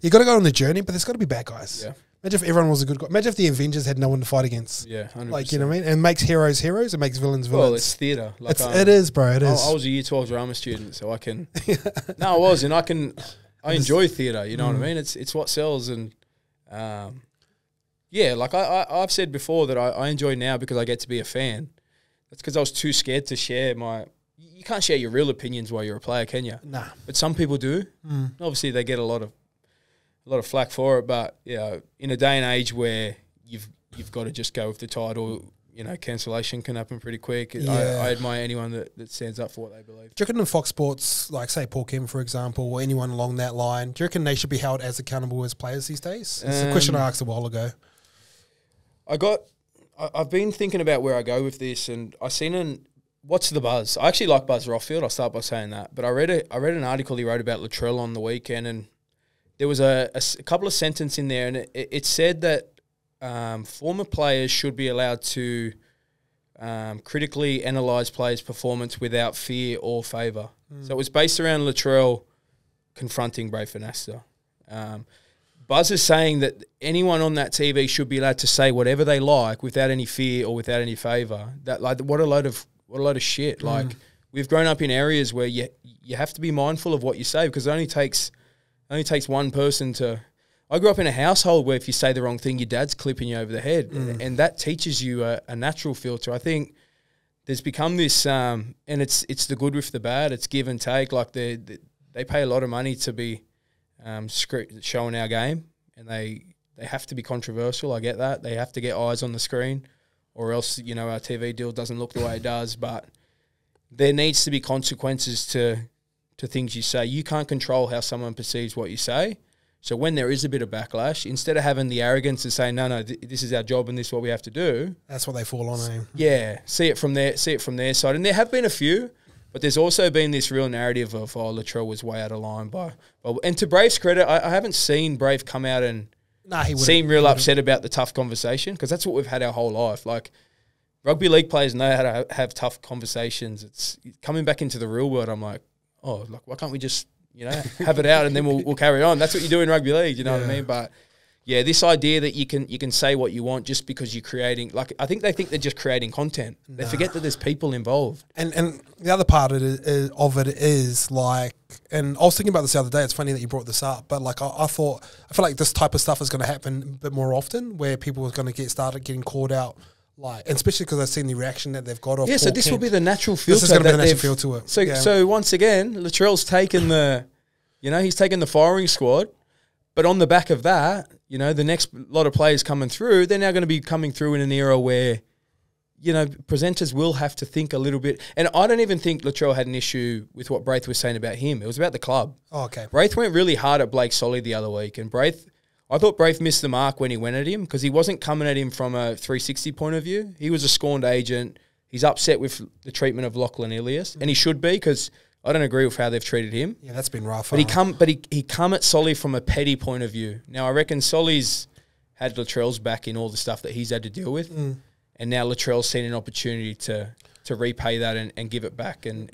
you got to go on the journey, but there's got to be bad guys. Yeah. Imagine if everyone was a good guy. Imagine if the Avengers had no one to fight against. Yeah, 100%. Like, you know what I mean? And makes heroes heroes and makes villains villains. Well, it's theatre. Like, it is, bro. It is. I was a Year 12 drama student, so I can. No, I was, and I enjoy theatre. You know what I mean? It's what sells, and like I've said before that I enjoy now because I get to be a fan. That's because I was too scared to share my. You can't share your real opinions while you're a player, can you? Nah. But some people do. Obviously, they get a lot of flack for it, but in a day and age where you've got to just go with the tide, or cancellation can happen pretty quick. Yeah. I admire anyone that stands up for what they believe. Do you reckon in Fox Sports, like say Paul Kim, for example, or anyone along that line, do you reckon they should be held as accountable as players these days? It's a question I asked a while ago. I've been thinking about where I go with this, and I seen what's the buzz? I actually like Buzz Rothfield. I'll start by saying that, but I read an article he wrote about Latrell on the weekend, and there was a couple of sentences in there, and it said that former players should be allowed to critically analyse players' performance without fear or favour. So it was based around Latrell confronting Braith Vanasta. Buzz is saying that anyone on that TV should be allowed to say whatever they like without any fear or without any favour. That what a load of shit. Like, we've grown up in areas where you have to be mindful of what you say, because it only takes one person to. I grew up in a household where if you say the wrong thing, your dad's clipping you over the head, and that teaches you a natural filter. I think there's become this, and it's the good with the bad. It's give and take. Like they pay a lot of money to be showing our game, and they have to be controversial. I get that. They have to get eyes on the screen, or else our TV deal doesn't look the way it does. But there needs to be consequences to things you say. You can't control how someone perceives what you say. So when there is a bit of backlash, instead of having the arrogance to say, no, this is our job and this is what we have to do. That's what they fall on, eh? Yeah, see it from their side. And there have been a few, but there's also been this real narrative of, Latrell was way out of line. And to Braith's credit, I haven't seen Braith come out and seem real upset about the tough conversation, because that's what we've had our whole life. Like, rugby league players know how to have tough conversations. It's coming back into the real world. I'm like, why can't we just, have it out and then we'll carry on? That's what you do in rugby league, you know what I mean? But yeah, this idea that you can say what you want just because you're creating, like, I think they think they're just creating content. They forget that there's people involved. And the other part of it is like, and I was thinking about this the other day. It's funny that you brought this up, but like I feel like this type of stuff is going to happen a bit more often, where people are going to started getting called out. Like, and especially because I've seen the reaction that they've got off. Yeah, so this will be the natural filter. This is going to be the natural feel to it. So once again, Latrell's taken he's taken the firing squad, but on the back of that, the next lot of players coming through, they're now going to be coming through in an era where, presenters will have to think a little bit. And I don't even think Latrell had an issue with what Braith was saying about him. It was about the club. Oh, okay. Braith went really hard at Blake Solly the other week, and Braith, I thought Braith missed the mark when he went at him because he wasn't coming at him from a 360 point of view. He was a scorned agent. He's upset with the treatment of Lachlan Ilias, and he should be because I don't agree with how they've treated him. Yeah, that's been rough. But he come at Solly from a petty point of view. Now I reckon Solly's had Latrell's back in all the stuff that he's had to deal with, and now Latrell's seen an opportunity to repay that and give it back. And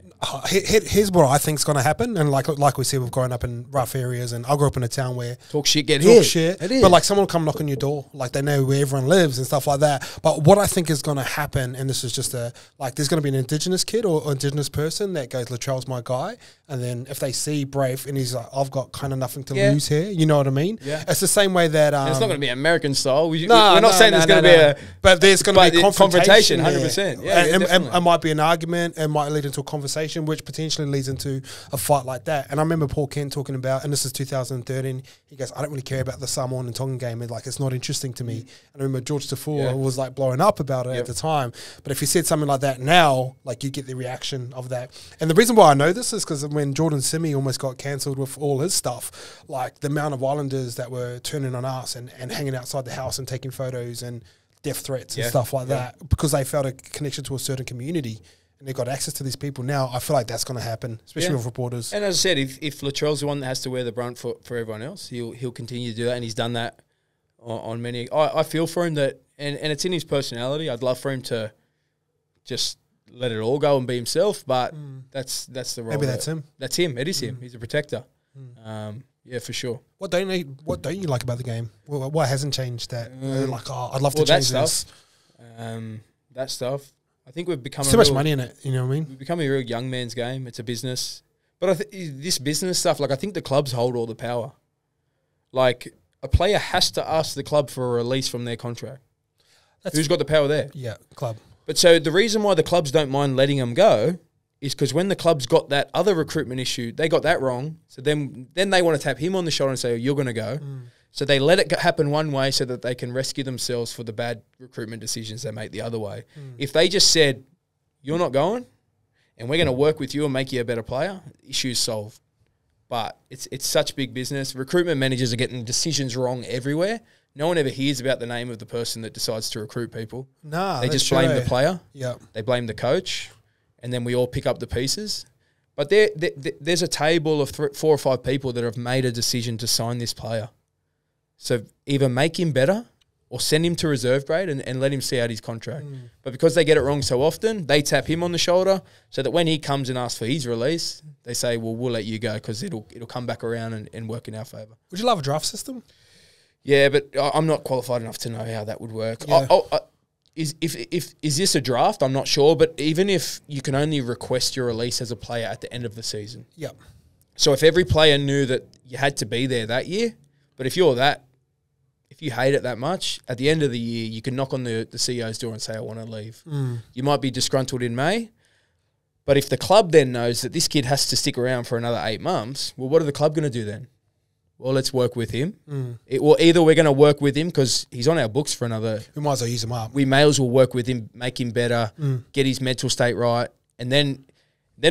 here's what I think's going to happen. And like we said, we've grown up in rough areas, and I grew up in a town where talk shit, get hit. Shit, but like someone will come knock on your door, like they know where everyone lives and stuff like that. But what I think is going to happen, and this is just there's going to be an Indigenous kid or Indigenous person that goes, Latrell's my guy, and then if they see Braith and he's like, I've got kind of nothing to lose here, you know what I mean? Yeah, it's the same way that it's not going to be American style. We're not saying there's going to be a, but there's going to be confrontation, 100%. Yeah, it might be an argument, it might lead into a conversation, which potentially leads into a fight like that. And I remember Paul Kent talking about, and this is 2013, he goes, I don't really care about the Samoan and Tongan game, it's not interesting to me. And I remember George Tafua was like blowing up about it at the time. But if you said something like that now, like you get the reaction of that. And the reason why I know this is because when Jordan Simi almost got cancelled with all his stuff, like the amount of Islanders that were turning on us and hanging outside the house and taking photos and death threats and stuff like that, because they felt a connection to a certain community and they got access to these people. Now I feel like that's going to happen, especially with reporters. And as I said, if Latrell's the one that has to wear the brunt for everyone else, he'll continue to do that, and he's done that on many. I feel for him that, and it's in his personality. I'd love for him to just let it all go and be himself, but that's the role. Maybe that's him. That's him. It is him. He's a protector. Yeah, for sure. What don't you like about the game? What hasn't changed that? I'd love to change this. That stuff. I think we've become too much money in it. You know what I mean? We've become a real young man's game. It's a business, but this business stuff. I think the clubs hold all the power. Like a player has to ask the club for a release from their contract. Who's got the power there? Yeah, club. But so the reason why the clubs don't mind letting them go is because when the club's got that other recruitment issue, they got that wrong. So then they want to tap him on the shoulder and say, oh, you're going to go. So they let it happen one way so that they can rescue themselves for the bad recruitment decisions they make the other way. If they just said, you're not going and we're going to work with you and make you a better player, issue's solved. But it's such big business. Recruitment managers are getting decisions wrong everywhere. No one ever hears about the name of the person that decides to recruit people. No, they just blame the player. Yeah, they blame the coach, and then we all pick up the pieces. But there's a table of 4 or 5 people that have made a decision to sign this player. So either make him better or send him to reserve grade and let him see out his contract. But because they get it wrong so often, they tap him on the shoulder so that when he comes and asks for his release, they say, well, we'll let you go because it'll come back around and work in our favour. Would you love a draft system? Yeah, but I'm not qualified enough to know how that would work. Yeah. Is this a draft? I'm not sure. But even if you can only request your release as a player at the end of the season. Yep. So if every player knew that you had to be there that year, but if you hate it that much, at the end of the year, you can knock on the CEO's door and say, I want to leave. You might be disgruntled in May, but if the club then knows that this kid has to stick around for another 8 months, well, what are the club going to do then? Well, let's work with him. Either we're going to work with him because he's on our books for another... We might as well use him up. We may as well work with him, make him better, get his mental state right. And then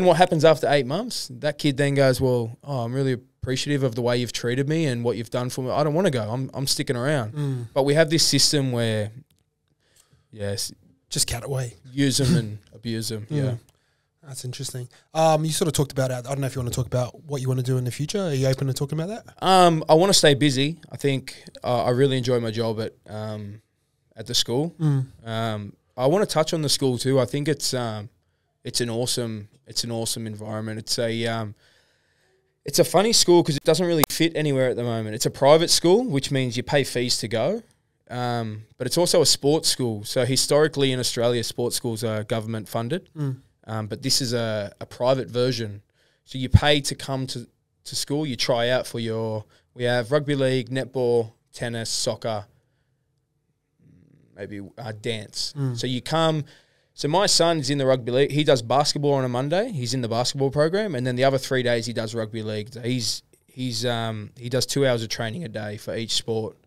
what happens after 8 months? That kid then goes, well, I'm really appreciative of the way you've treated me and what you've done for me. I don't want to go. I'm sticking around. But we have this system where, yes... Just cat away. Use them and abuse them, yeah. That's interesting. You sort of talked about, I don't know if you want to talk about what you want to do in the future. Are you open to talking about that? I want to stay busy. I think I really enjoy my job at the school. I want to touch on the school too. I think it's an awesome environment. It's a funny school because it doesn't really fit anywhere at the moment. It's a private school, which means you pay fees to go. But it's also a sports school. So historically in Australia, sports schools are government funded. But this is a private version. So you pay to come to school. You try out for we have rugby league, netball, tennis, soccer, maybe dance. So you come. So my son's in the rugby league. He does basketball on a Monday. He's in the basketball program. And then the other 3 days he does rugby league. So he does 2 hours of training a day for each sport.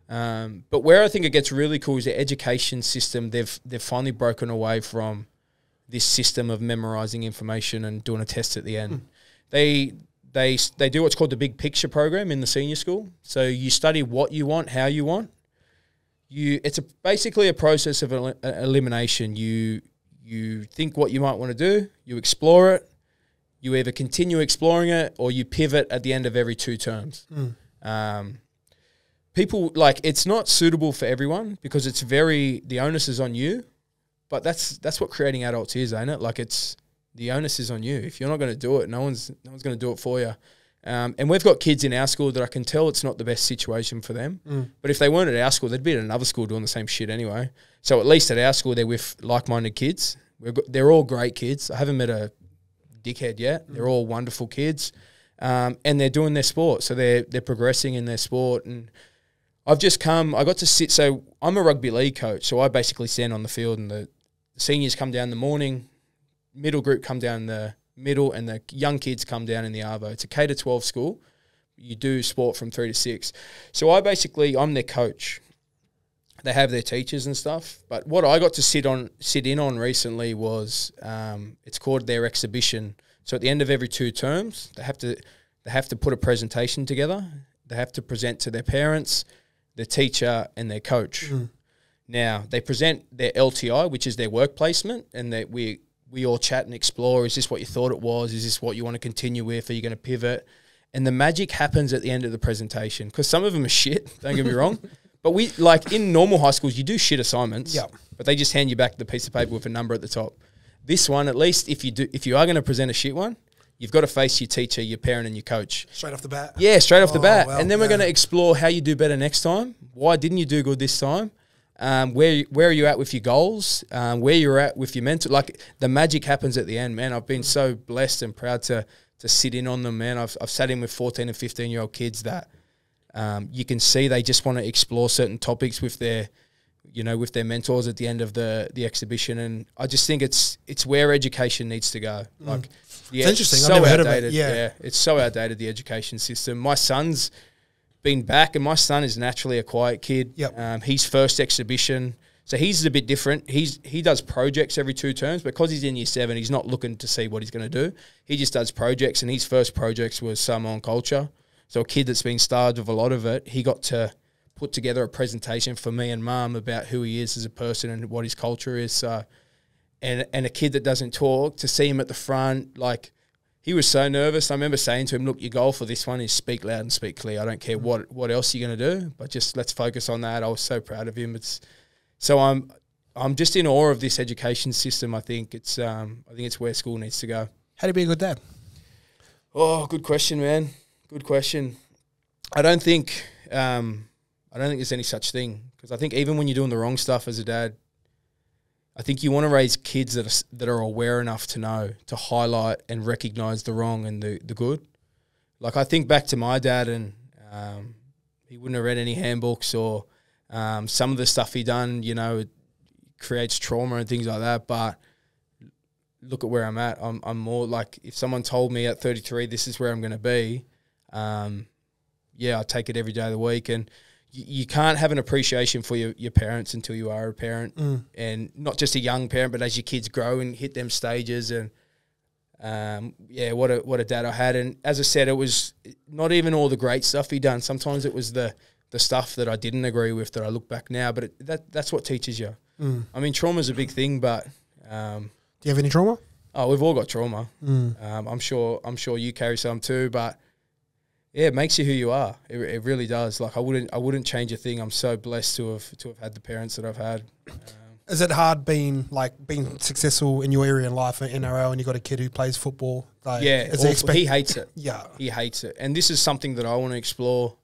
But where I think it gets really cool is the education system. They've finally broken away from this system of memorizing information and doing a test at the end. They they do what's called the big picture program in the senior school. So you study what you want, how you want. It's basically a process of elimination. You think what you might want to do, you explore it, you either continue exploring it or you pivot at the end of every 2 terms. People, like, it's not suitable for everyone because the onus is on you, but that's what creating adults is, ain't it? Like, the onus is on you. If you're not going to do it, no one's going to do it for you. And we've got kids in our school that I can tell it's not the best situation for them. But if they weren't at our school, they'd be at another school doing the same shit anyway. So at least at our school, they're with like-minded kids. They're all great kids. I haven't met a dickhead yet. They're all wonderful kids. And they're doing their sport. So they're progressing in their sport. And I got to sit, so I'm a rugby league coach. So I basically stand on the field and the seniors come down in the morning, middle group come down in the middle, and the young kids come down in the arvo. It's a K-12 school. You do sport from 3 to 6. So I'm their coach. They have their teachers and stuff. But what I got to sit in on recently was it's called their exhibition. So at the end of every 2 terms, they have to put a presentation together. They have to present to their parents, their teacher, and their coach. Now, they present their LTI, which is their work placement, and that we all chat and explore. Is this what you thought it was? Is this what you want to continue with? Are you going to pivot? And the magic happens at the end of the presentation because some of them are shit, don't get me wrong. But like in normal high schools, you do shit assignments, but they just hand you back the piece of paper with a number at the top. This one, at least if you are going to present a shit one, you've got to face your teacher, your parent, and your coach. Straight off the bat? Yeah, straight off the bat. Well, and then we're going to explore how you do better next time. Why didn't you do good this time? Where are you at with your goals? Where you're at with your mental? Like, the magic happens at the end, man. I've been so blessed and proud to sit in on them, man. I've sat in with 14 and 15-year-old kids that you can see they just want to explore certain topics with their mentors at the end of the exhibition. And I just think it's where education needs to go. Like, it's interesting. I've never heard of it. Yeah, it's so outdated, the education system. My son's been back, and my son is naturally a quiet kid. His first exhibition, so he's a bit different. He does projects every 2 terms, but because he's in year 7, he's not looking to see what he's going to do. He just does projects, and his first projects was Samoan culture. So a kid that's been starved of a lot of it, he got to put together a presentation for me and Mum about who he is as a person and what his culture is. And a kid that doesn't talk, to see him at the front, like, he was so nervous. I remember saying to him, look, your goal for this one is speak loud and speak clear. I don't care what else you're going to do, but just let's focus on that. I was so proud of him. I'm just in awe of this education system. I think it's where school needs to go. How to be a good dad? Oh, good question, man. Good question. I don't think there's any such thing, because I think even when you're doing the wrong stuff as a dad, I think you want to raise kids that are aware enough to know to highlight and recognize the wrong and the good. Like, I think back to my dad, and he wouldn't have read any handbooks, or some of the stuff he done, it creates trauma and things like that. But look at where I'm at. I'm more like, if someone told me at 33 this is where I'm going to be, I take it every day of the week. And you can't have an appreciation for your parents until you are a parent, and not just a young parent, but as your kids grow and hit them stages. And what a dad I had. And as I said, it was not even all the great stuff he done. Sometimes it was the stuff that I didn't agree with that I look back now. But that's what teaches you. I mean, trauma's a big thing, but do you have any trauma? Oh, we've all got trauma. I'm sure you carry some too, but. Yeah, it makes you who you are. It really does. Like, I wouldn't change a thing. I'm so blessed to have had the parents that I've had. Is it hard being successful in your area in life at NRL, and you got a kid who plays football? Like, yeah, he hates it. Yeah, he hates it. And this is something that I want to explore.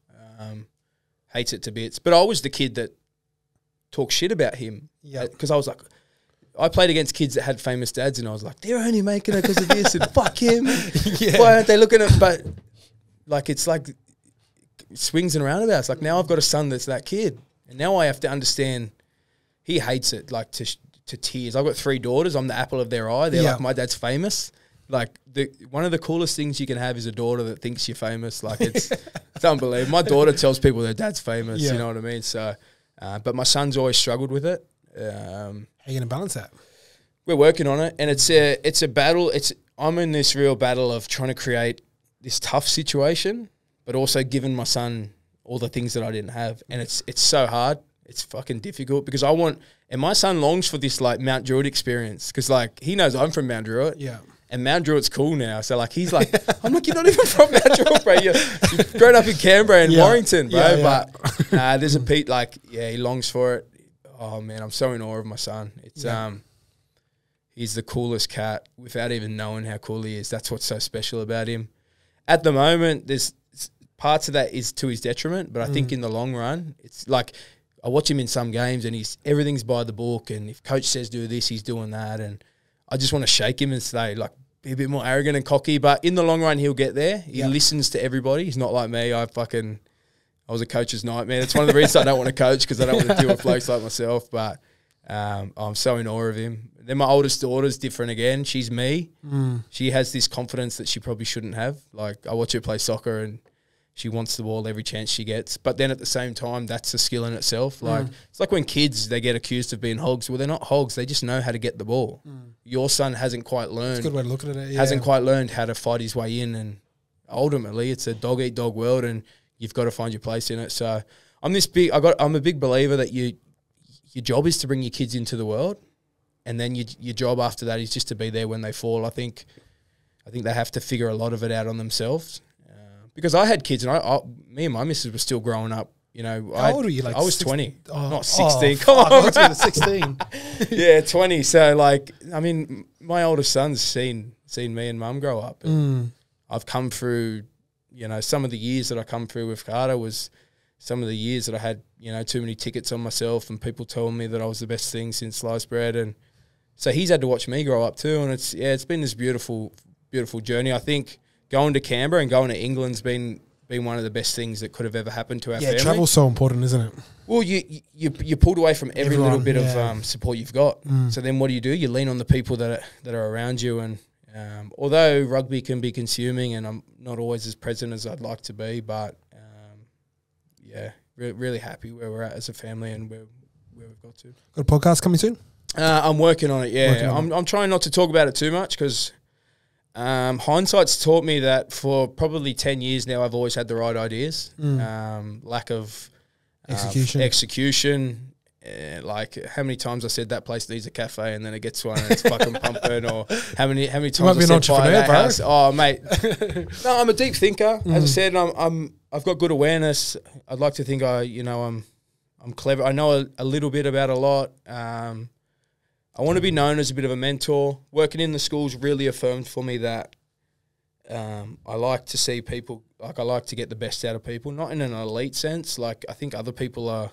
Hates it to bits. But I was the kid that talked shit about him. Yeah, because I was like, I played against kids that had famous dads, and I was like, they're only making it because of this, and fuck him. Yeah. Why aren't they looking at? But like, it's like swings and roundabouts. Like, now I've got a son that's that kid, and now I have to understand he hates it, like, to tears. I've got 3 daughters. I'm the apple of their eye. They're like, my dad's famous. Like, one of the coolest things you can have is a daughter that thinks you're famous. Like, it's unbelievable. My daughter tells people their dad's famous. You know what I mean? So, but my son's always struggled with it. How are you going to balance that? We're working on it, and it's a battle. I'm in this real battle of trying to create this tough situation, but also given my son all the things that I didn't have. And it's so hard. It's fucking difficult because and my son longs for this like Mount Druitt experience because like he knows I'm from Mount Druitt. Yeah. And Mount Druitt's cool now. So like he's like, I'm like, you're not even from Mount Druitt, bro. You've grown up in Canberra and Warrington, bro. Yeah, yeah. But there's a Pete like, yeah, he longs for it. Oh man, I'm so in awe of my son. It's he's the coolest cat without even knowing how cool he is. That's what's so special about him. At the moment, there's parts of that is to his detriment, but I think in the long run, it's like I watch him in some games and everything's by the book, and if coach says do this, he's doing that, and I just want to shake him and say like be a bit more arrogant and cocky, but in the long run, he'll get there. He listens to everybody. He's not like me. I was a coach's nightmare. That's one of the reasons I don't want to coach because I don't want to deal with blokes like myself, but I'm so in awe of him. Then my oldest daughter's different again. She's me. She has this confidence that she probably shouldn't have. Like I watch her play soccer and she wants the ball every chance she gets. But then at the same time, that's a skill in itself. Like it's like when kids, they get accused of being hogs. Well, they're not hogs. They just know how to get the ball. Your son hasn't quite learned. That's a good way to look at it. Yeah. Hasn't quite learned how to fight his way in. And ultimately, it's a dog-eat-dog world and you've got to find your place in it. So I'm a big believer that your job is to bring your kids into the world. And then your job after that is just to be there when they fall. I think they have to figure a lot of it out on themselves. Because I had kids, and me and my missus were still growing up. You know, how old were you? Like I was 20, not 16. Oh, Come on, I was 16. Yeah, 20. So like, I mean, my oldest son's seen me and mum grow up. And I've come through, you know, some of the years that I come through with Carter was some of the years that I had, you know, too many tickets on myself, and people told me that I was the best thing since sliced bread, and so he's had to watch me grow up too. And it's been this beautiful journey. I think going to Canberra and going to England's been one of the best things that could have ever happened to our family. Yeah, travel's so important, isn't it? Well, you pulled away from every little bit of support you've got. So then what do? You lean on the people that are around you. And although rugby can be consuming, and I'm not always as present as I'd like to be, but really happy where we're at as a family and where we've got to. Got a podcast coming soon? I'm working on it. Yeah, I'm trying not to talk about it too much because hindsight's taught me that for probably 10 years now, I've always had the right ideas. Lack of execution. Like how many times I said that place needs a cafe and then it gets one and it's fucking pumping, or how many times I said buy that house. Oh mate, no, I'm a deep thinker. As I said, I've got good awareness. I'd like to think I'm clever. I know a little bit about a lot. I want to be known as a bit of a mentor. Working in the schools really affirmed for me that I like to see people, like I like to get the best out of people, not in an elite sense. Like I think other people are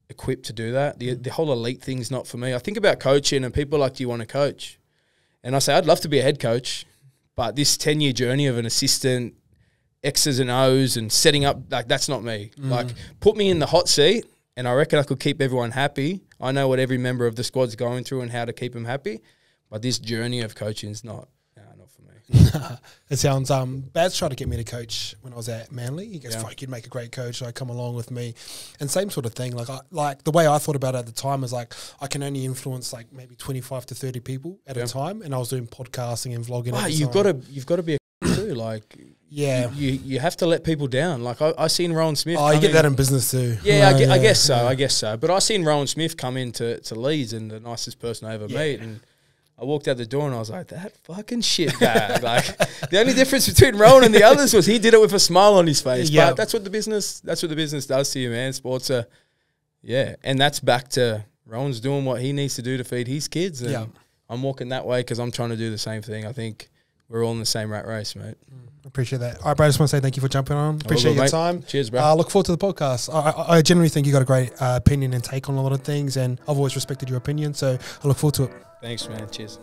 equipped to do that. The whole elite thing's not for me. I think about coaching and people are like, do you want to coach? And I say, I'd love to be a head coach, but this 10-year journey of an assistant, X's and O's and setting up, like that's not me. Like put me in the hot seat and I reckon I could keep everyone happy. I know what every member of the squad's going through and how to keep them happy, but this journey of coaching is not for me. It sounds, Bad's tried to get me to coach when I was at Manly. He goes, fuck, you'd make a great coach. Like, come along with me. And same sort of thing. Like the way I thought about it at the time was like, I can only influence like maybe 25 to 30 people at a time. And I was doing podcasting and vlogging. Wow, you've got to be a too. Like, you have to let people down. Like I seen Rowan Smith. Oh, you get that in business too. Yeah, I guess so. But I seen Rowan Smith come into Leeds and the nicest person I ever meet, and I walked out the door and I was like, that fucking shit guy. Like the only difference between Rowan and the others was he did it with a smile on his face. But that's what the business does to you, man. Sports are, and that's back to Rowan's doing what he needs to do to feed his kids. And I'm walking that way because I'm trying to do the same thing. I think we're all in the same rat race, mate. Appreciate that. All right, bro, I just want to say thank you for jumping on. Appreciate your time. Cheers, bro. Look forward to the podcast. I generally think you got a great opinion and take on a lot of things, and I've always respected your opinion, so I look forward to it. Thanks, man. Cheers.